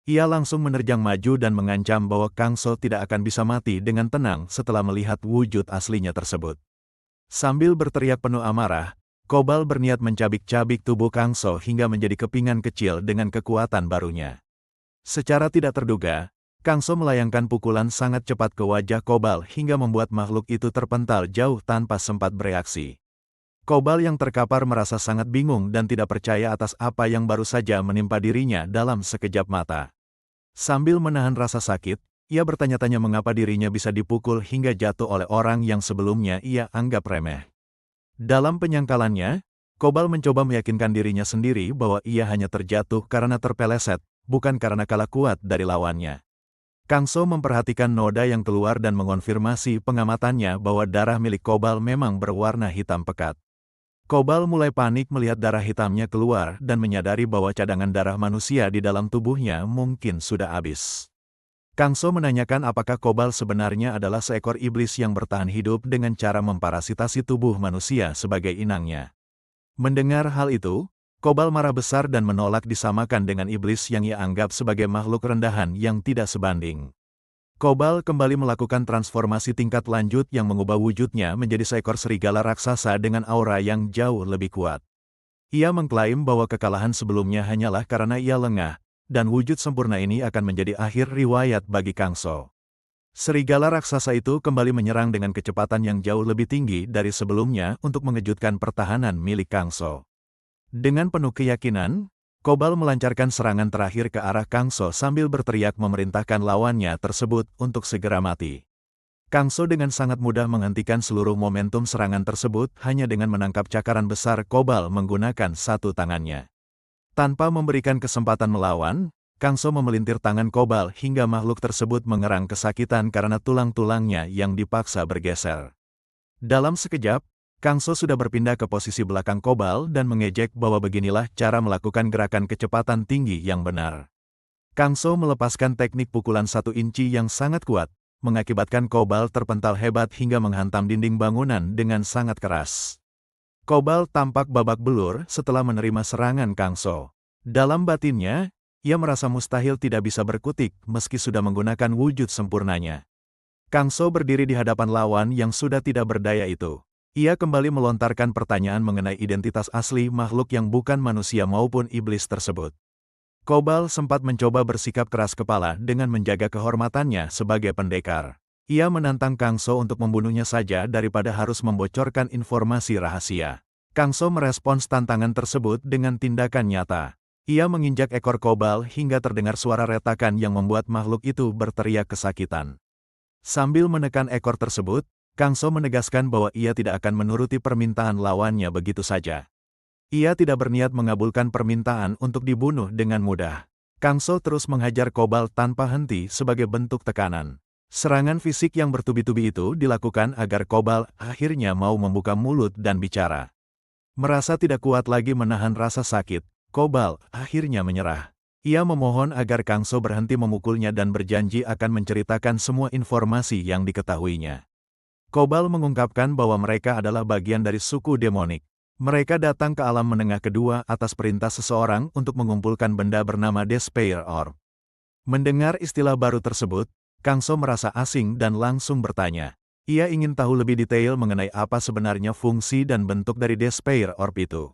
Ia langsung menerjang maju dan mengancam bahwa Kang So tidak akan bisa mati dengan tenang setelah melihat wujud aslinya tersebut. Sambil berteriak penuh amarah, Kobal berniat mencabik-cabik tubuh Kang So hingga menjadi kepingan kecil dengan kekuatan barunya. Secara tidak terduga, Kang So melayangkan pukulan sangat cepat ke wajah Kobal hingga membuat makhluk itu terpental jauh tanpa sempat bereaksi. Kobal yang terkapar merasa sangat bingung dan tidak percaya atas apa yang baru saja menimpa dirinya dalam sekejap mata. Sambil menahan rasa sakit, ia bertanya-tanya mengapa dirinya bisa dipukul hingga jatuh oleh orang yang sebelumnya ia anggap remeh. Dalam penyangkalannya, Kobal mencoba meyakinkan dirinya sendiri bahwa ia hanya terjatuh karena terpeleset, bukan karena kalah kuat dari lawannya. Kang So memperhatikan noda yang keluar dan mengonfirmasi pengamatannya bahwa darah milik Kobal memang berwarna hitam pekat. Kobal mulai panik melihat darah hitamnya keluar dan menyadari bahwa cadangan darah manusia di dalam tubuhnya mungkin sudah habis. Kang So menanyakan apakah Kobal sebenarnya adalah seekor iblis yang bertahan hidup dengan cara memparasitasi tubuh manusia sebagai inangnya. Mendengar hal itu, Kobal marah besar dan menolak disamakan dengan iblis yang ia anggap sebagai makhluk rendahan yang tidak sebanding. Kobal kembali melakukan transformasi tingkat lanjut yang mengubah wujudnya menjadi seekor serigala raksasa dengan aura yang jauh lebih kuat. Ia mengklaim bahwa kekalahan sebelumnya hanyalah karena ia lengah, dan wujud sempurna ini akan menjadi akhir riwayat bagi Kang So. Serigala raksasa itu kembali menyerang dengan kecepatan yang jauh lebih tinggi dari sebelumnya untuk mengejutkan pertahanan milik Kang So. Dengan penuh keyakinan, Kobal melancarkan serangan terakhir ke arah Kang So sambil berteriak memerintahkan lawannya tersebut untuk segera mati. Kang So dengan sangat mudah menghentikan seluruh momentum serangan tersebut hanya dengan menangkap cakaran besar Kobal menggunakan satu tangannya. Tanpa memberikan kesempatan melawan, Kang So memelintir tangan Kobal hingga makhluk tersebut mengerang kesakitan karena tulang-tulangnya yang dipaksa bergeser. Dalam sekejap, Kang So sudah berpindah ke posisi belakang Kobal dan mengejek bahwa beginilah cara melakukan gerakan kecepatan tinggi yang benar. Kang So melepaskan teknik pukulan 1 inci yang sangat kuat, mengakibatkan Kobal terpental hebat hingga menghantam dinding bangunan dengan sangat keras. Kobal tampak babak belur setelah menerima serangan Kang So. Dalam batinnya, ia merasa mustahil tidak bisa berkutik meski sudah menggunakan wujud sempurnanya. Kang So berdiri di hadapan lawan yang sudah tidak berdaya itu. Ia kembali melontarkan pertanyaan mengenai identitas asli makhluk yang bukan manusia maupun iblis tersebut. Kobal sempat mencoba bersikap keras kepala dengan menjaga kehormatannya sebagai pendekar. Ia menantang Kang So untuk membunuhnya saja daripada harus membocorkan informasi rahasia. Kang So merespons tantangan tersebut dengan tindakan nyata. Ia menginjak ekor kobal hingga terdengar suara retakan yang membuat makhluk itu berteriak kesakitan. Sambil menekan ekor tersebut, Kang So menegaskan bahwa ia tidak akan menuruti permintaan lawannya begitu saja. Ia tidak berniat mengabulkan permintaan untuk dibunuh dengan mudah. Kang So terus menghajar kobal tanpa henti sebagai bentuk tekanan. Serangan fisik yang bertubi-tubi itu dilakukan agar kobal akhirnya mau membuka mulut dan bicara. Merasa tidak kuat lagi menahan rasa sakit, kobal akhirnya menyerah. Ia memohon agar Kang So berhenti memukulnya dan berjanji akan menceritakan semua informasi yang diketahuinya. Kobal mengungkapkan bahwa mereka adalah bagian dari suku demonik. Mereka datang ke alam menengah kedua atas perintah seseorang untuk mengumpulkan benda bernama Despair Orb. Mendengar istilah baru tersebut, Kang So merasa asing dan langsung bertanya. Ia ingin tahu lebih detail mengenai apa sebenarnya fungsi dan bentuk dari Despair Orb itu.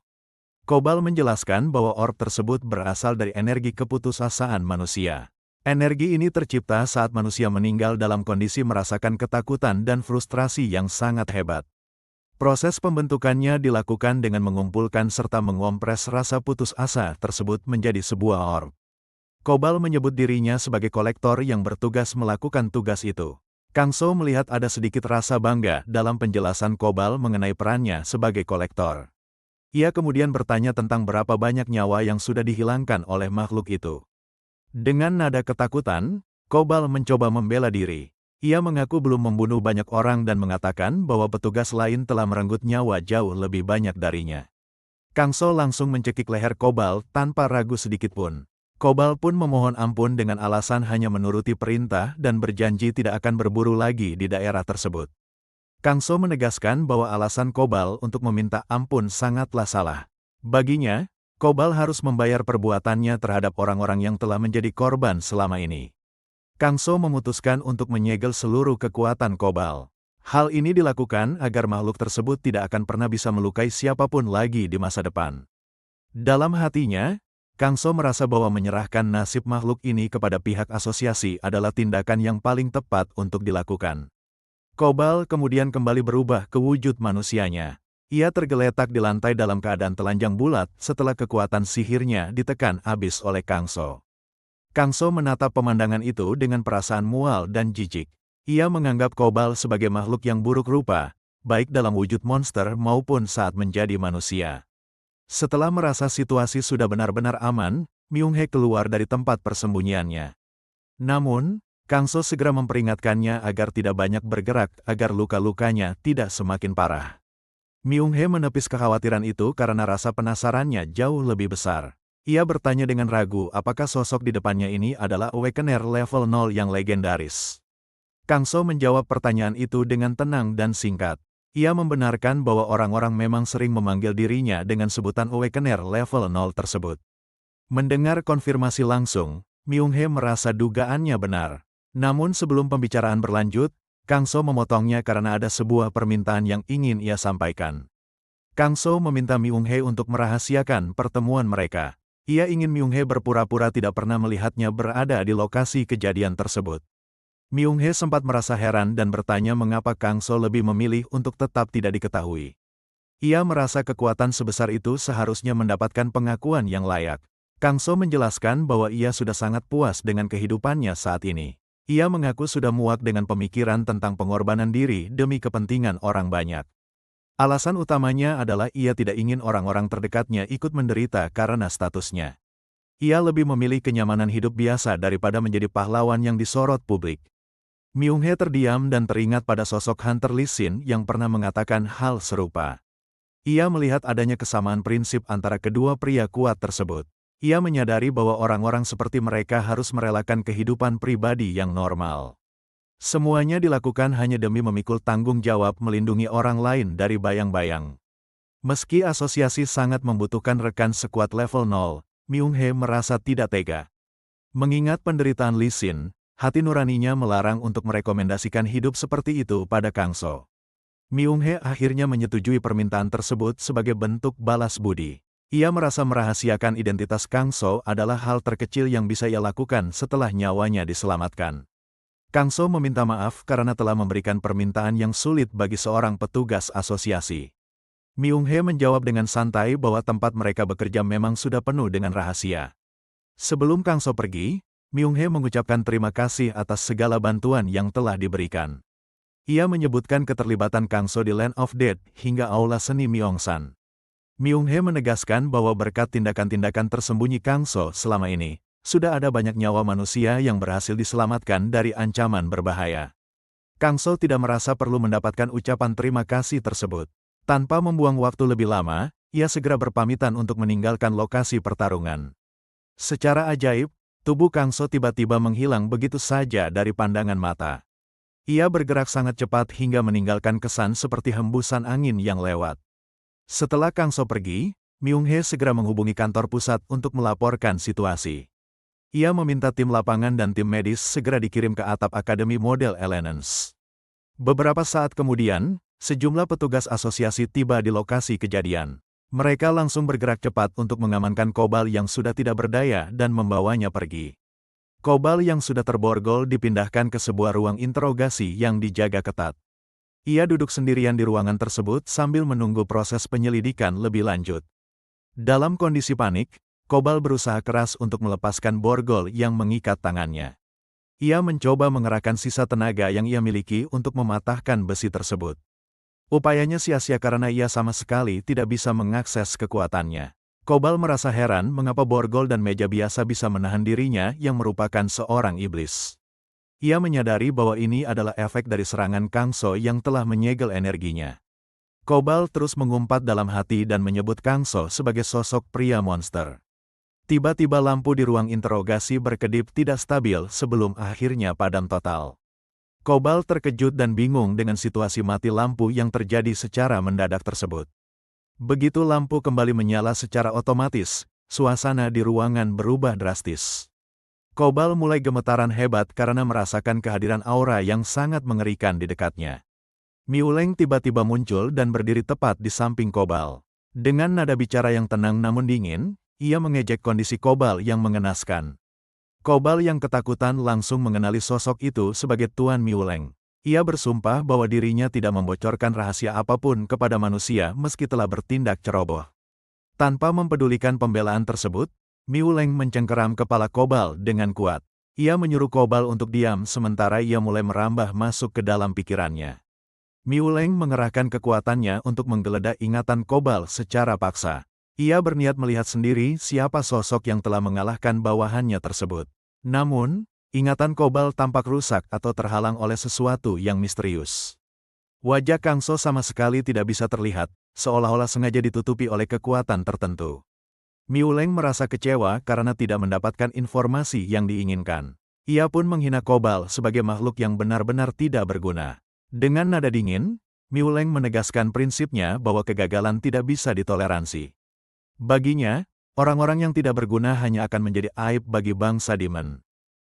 Kobal menjelaskan bahwa orb tersebut berasal dari energi keputusasaan manusia. Energi ini tercipta saat manusia meninggal dalam kondisi merasakan ketakutan dan frustrasi yang sangat hebat. Proses pembentukannya dilakukan dengan mengumpulkan serta mengompres rasa putus asa tersebut menjadi sebuah orb. Kobal menyebut dirinya sebagai kolektor yang bertugas melakukan tugas itu. Kang So melihat ada sedikit rasa bangga dalam penjelasan Kobal mengenai perannya sebagai kolektor. Ia kemudian bertanya tentang berapa banyak nyawa yang sudah dihilangkan oleh makhluk itu. Dengan nada ketakutan, Kobal mencoba membela diri. Ia mengaku belum membunuh banyak orang dan mengatakan bahwa petugas lain telah merenggut nyawa jauh lebih banyak darinya. Kang So langsung mencekik leher Kobal tanpa ragu sedikitpun. Kobal pun memohon ampun dengan alasan hanya menuruti perintah dan berjanji tidak akan berburu lagi di daerah tersebut. Kang So menegaskan bahwa alasan Kobal untuk meminta ampun sangatlah salah. Baginya, Kobal harus membayar perbuatannya terhadap orang-orang yang telah menjadi korban selama ini. Kang So memutuskan untuk menyegel seluruh kekuatan Kobal. Hal ini dilakukan agar makhluk tersebut tidak akan pernah bisa melukai siapapun lagi di masa depan. Dalam hatinya, Kang So merasa bahwa menyerahkan nasib makhluk ini kepada pihak asosiasi adalah tindakan yang paling tepat untuk dilakukan. Kobal kemudian kembali berubah ke wujud manusianya. Ia tergeletak di lantai dalam keadaan telanjang bulat setelah kekuatan sihirnya ditekan habis oleh Kang So. Kang So menatap pemandangan itu dengan perasaan mual dan jijik. Ia menganggap Kobal sebagai makhluk yang buruk rupa, baik dalam wujud monster maupun saat menjadi manusia. Setelah merasa situasi sudah benar-benar aman, Myung Hye keluar dari tempat persembunyiannya. Namun, Kang So segera memperingatkannya agar tidak banyak bergerak agar luka-lukanya tidak semakin parah. Myung Hye menepis kekhawatiran itu karena rasa penasarannya jauh lebih besar. Ia bertanya dengan ragu apakah sosok di depannya ini adalah Awakener level 0 yang legendaris. Kang So menjawab pertanyaan itu dengan tenang dan singkat. Ia membenarkan bahwa orang-orang memang sering memanggil dirinya dengan sebutan Awakener level 0 tersebut. Mendengar konfirmasi langsung, Myung Hye merasa dugaannya benar. Namun sebelum pembicaraan berlanjut, Kang So memotongnya karena ada sebuah permintaan yang ingin ia sampaikan. Kang So meminta Myung Hye untuk merahasiakan pertemuan mereka. Ia ingin Myung Hye berpura-pura tidak pernah melihatnya berada di lokasi kejadian tersebut. Myung Hye sempat merasa heran dan bertanya mengapa Kang So lebih memilih untuk tetap tidak diketahui. Ia merasa kekuatan sebesar itu seharusnya mendapatkan pengakuan yang layak. Kang So menjelaskan bahwa ia sudah sangat puas dengan kehidupannya saat ini. Ia mengaku sudah muak dengan pemikiran tentang pengorbanan diri demi kepentingan orang banyak. Alasan utamanya adalah ia tidak ingin orang-orang terdekatnya ikut menderita karena statusnya. Ia lebih memilih kenyamanan hidup biasa daripada menjadi pahlawan yang disorot publik. Myung Hye terdiam dan teringat pada sosok Hunter Lee Sin yang pernah mengatakan hal serupa. Ia melihat adanya kesamaan prinsip antara kedua pria kuat tersebut. Ia menyadari bahwa orang-orang seperti mereka harus merelakan kehidupan pribadi yang normal. Semuanya dilakukan hanya demi memikul tanggung jawab melindungi orang lain dari bayang-bayang. Meski asosiasi sangat membutuhkan rekan sekuat level 0, Myung Hye merasa tidak tega. Mengingat penderitaan Lee Sin, hati nuraninya melarang untuk merekomendasikan hidup seperti itu pada Kang So. Myung Hye akhirnya menyetujui permintaan tersebut sebagai bentuk balas budi. Ia merasa merahasiakan identitas Kang So adalah hal terkecil yang bisa ia lakukan setelah nyawanya diselamatkan. Kang So meminta maaf karena telah memberikan permintaan yang sulit bagi seorang petugas asosiasi. Myung Hee menjawab dengan santai bahwa tempat mereka bekerja memang sudah penuh dengan rahasia. Sebelum Kang So pergi, Myung Hee mengucapkan terima kasih atas segala bantuan yang telah diberikan. Ia menyebutkan keterlibatan Kang So di Land of Dead hingga aula seni Myeongsan. Myung Hee menegaskan bahwa berkat tindakan-tindakan tersembunyi Kang So selama ini, sudah ada banyak nyawa manusia yang berhasil diselamatkan dari ancaman berbahaya. Kang So tidak merasa perlu mendapatkan ucapan terima kasih tersebut. Tanpa membuang waktu lebih lama, ia segera berpamitan untuk meninggalkan lokasi pertarungan. Secara ajaib, tubuh Kang So tiba-tiba menghilang begitu saja dari pandangan mata. Ia bergerak sangat cepat hingga meninggalkan kesan seperti hembusan angin yang lewat. Setelah Kang So pergi, Myung Hee segera menghubungi kantor pusat untuk melaporkan situasi. Ia meminta tim lapangan dan tim medis segera dikirim ke atap Akademi Model Elenance. Beberapa saat kemudian, sejumlah petugas asosiasi tiba di lokasi kejadian. Mereka langsung bergerak cepat untuk mengamankan Kobal yang sudah tidak berdaya dan membawanya pergi. Kobal yang sudah terborgol dipindahkan ke sebuah ruang interogasi yang dijaga ketat. Ia duduk sendirian di ruangan tersebut sambil menunggu proses penyelidikan lebih lanjut. Dalam kondisi panik, Kobal berusaha keras untuk melepaskan borgol yang mengikat tangannya. Ia mencoba mengerahkan sisa tenaga yang ia miliki untuk mematahkan besi tersebut. Upayanya sia-sia karena ia sama sekali tidak bisa mengakses kekuatannya. Kobal merasa heran mengapa borgol dan meja biasa bisa menahan dirinya yang merupakan seorang iblis. Ia menyadari bahwa ini adalah efek dari serangan Kang So yang telah menyegel energinya. Kobal terus mengumpat dalam hati dan menyebut Kang So sebagai sosok pria monster. Tiba-tiba lampu di ruang interogasi berkedip tidak stabil sebelum akhirnya padam total. Kobal terkejut dan bingung dengan situasi mati lampu yang terjadi secara mendadak tersebut. Begitu lampu kembali menyala secara otomatis, suasana di ruangan berubah drastis. Kobal mulai gemetaran hebat karena merasakan kehadiran aura yang sangat mengerikan di dekatnya. Myuleng tiba-tiba muncul dan berdiri tepat di samping Kobal. Dengan nada bicara yang tenang namun dingin, ia mengejek kondisi Kobal yang mengenaskan. Kobal yang ketakutan langsung mengenali sosok itu sebagai Tuan Myuleng. Ia bersumpah bahwa dirinya tidak membocorkan rahasia apapun kepada manusia meski telah bertindak ceroboh. Tanpa mempedulikan pembelaan tersebut, Myuleng mencengkeram kepala Kobal dengan kuat. Ia menyuruh Kobal untuk diam sementara ia mulai merambah masuk ke dalam pikirannya. Myuleng mengerahkan kekuatannya untuk menggeledah ingatan Kobal secara paksa. Ia berniat melihat sendiri siapa sosok yang telah mengalahkan bawahannya tersebut. Namun, ingatan Kobal tampak rusak atau terhalang oleh sesuatu yang misterius. Wajah Kang So sama sekali tidak bisa terlihat, seolah-olah sengaja ditutupi oleh kekuatan tertentu. Myuleng merasa kecewa karena tidak mendapatkan informasi yang diinginkan. Ia pun menghina Kobal sebagai makhluk yang benar-benar tidak berguna. Dengan nada dingin, Myuleng menegaskan prinsipnya bahwa kegagalan tidak bisa ditoleransi. Baginya, orang-orang yang tidak berguna hanya akan menjadi aib bagi bangsa Demon.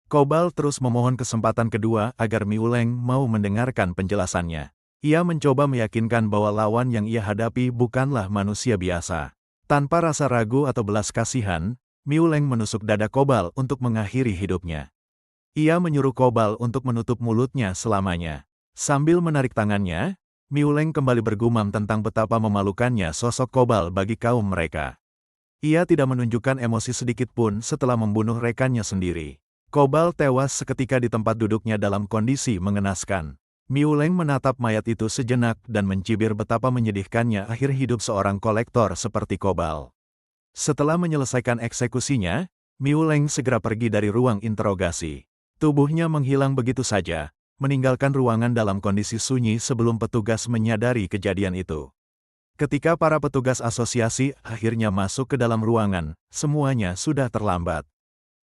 Kobal terus memohon kesempatan kedua agar Myuleng mau mendengarkan penjelasannya. Ia mencoba meyakinkan bahwa lawan yang ia hadapi bukanlah manusia biasa. Tanpa rasa ragu atau belas kasihan, Myuleng menusuk dada Kobal untuk mengakhiri hidupnya. Ia menyuruh Kobal untuk menutup mulutnya selamanya. Sambil menarik tangannya, Myuleng kembali bergumam tentang betapa memalukannya sosok Kobal bagi kaum mereka. Ia tidak menunjukkan emosi sedikit pun setelah membunuh rekannya sendiri. Kobal tewas seketika di tempat duduknya dalam kondisi mengenaskan. Myuleng menatap mayat itu sejenak dan mencibir betapa menyedihkannya akhir hidup seorang kolektor seperti Kobal. Setelah menyelesaikan eksekusinya, Myuleng segera pergi dari ruang interogasi. Tubuhnya menghilang begitu saja, meninggalkan ruangan dalam kondisi sunyi sebelum petugas menyadari kejadian itu. Ketika para petugas asosiasi akhirnya masuk ke dalam ruangan, semuanya sudah terlambat.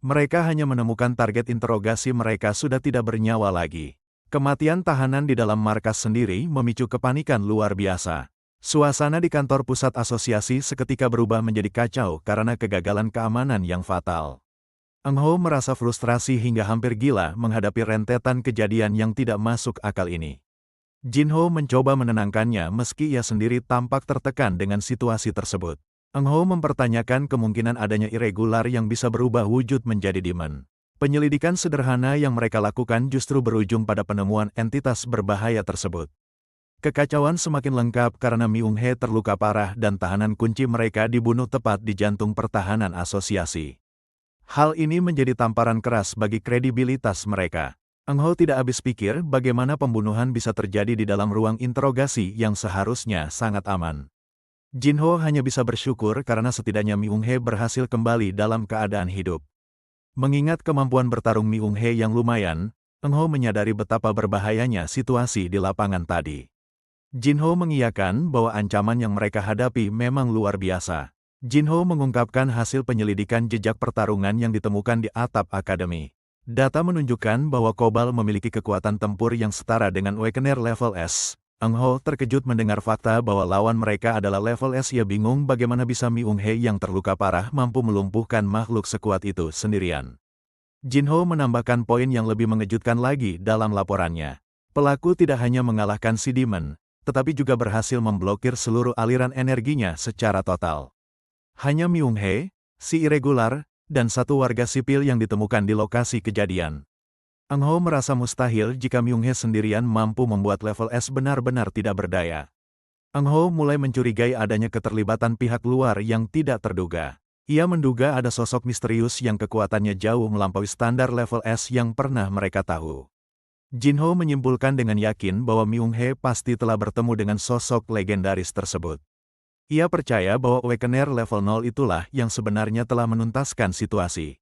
Mereka hanya menemukan target interogasi mereka sudah tidak bernyawa lagi. Kematian tahanan di dalam markas sendiri memicu kepanikan luar biasa. Suasana di kantor pusat asosiasi seketika berubah menjadi kacau karena kegagalan keamanan yang fatal. Eng Ho merasa frustrasi hingga hampir gila menghadapi rentetan kejadian yang tidak masuk akal ini. Jin Ho mencoba menenangkannya meski ia sendiri tampak tertekan dengan situasi tersebut. Eng Ho mempertanyakan kemungkinan adanya irregular yang bisa berubah wujud menjadi demon. Penyelidikan sederhana yang mereka lakukan justru berujung pada penemuan entitas berbahaya tersebut. Kekacauan semakin lengkap karena Myung-hee terluka parah dan tahanan kunci mereka dibunuh tepat di jantung pertahanan asosiasi. Hal ini menjadi tamparan keras bagi kredibilitas mereka. Eun-ho tidak habis pikir bagaimana pembunuhan bisa terjadi di dalam ruang interogasi yang seharusnya sangat aman. Jin-ho hanya bisa bersyukur karena setidaknya Myung-hee berhasil kembali dalam keadaan hidup. Mengingat kemampuan bertarung Myung-hee yang lumayan, Eun-ho menyadari betapa berbahayanya situasi di lapangan tadi. Jin-ho mengiyakan bahwa ancaman yang mereka hadapi memang luar biasa. Jin-ho mengungkapkan hasil penyelidikan jejak pertarungan yang ditemukan di atap akademi. Data menunjukkan bahwa Kobal memiliki kekuatan tempur yang setara dengan Awakener level S. Eun-ho terkejut mendengar fakta bahwa lawan mereka adalah level S. Ia bingung bagaimana bisa Myung-hee yang terluka parah mampu melumpuhkan makhluk sekuat itu sendirian. Jin-ho menambahkan poin yang lebih mengejutkan lagi dalam laporannya. Pelaku tidak hanya mengalahkan si Demon, tetapi juga berhasil memblokir seluruh aliran energinya secara total. Hanya Myung-hee, si irregular, dan satu warga sipil yang ditemukan di lokasi kejadian. Eun-ho merasa mustahil jika Myung-hee sendirian mampu membuat level S benar-benar tidak berdaya. Eun-ho mulai mencurigai adanya keterlibatan pihak luar yang tidak terduga. Ia menduga ada sosok misterius yang kekuatannya jauh melampaui standar level S yang pernah mereka tahu. Jin-ho menyimpulkan dengan yakin bahwa Myung-hee pasti telah bertemu dengan sosok legendaris tersebut. Ia percaya bahwa Awakener level 0 itulah yang sebenarnya telah menuntaskan situasi.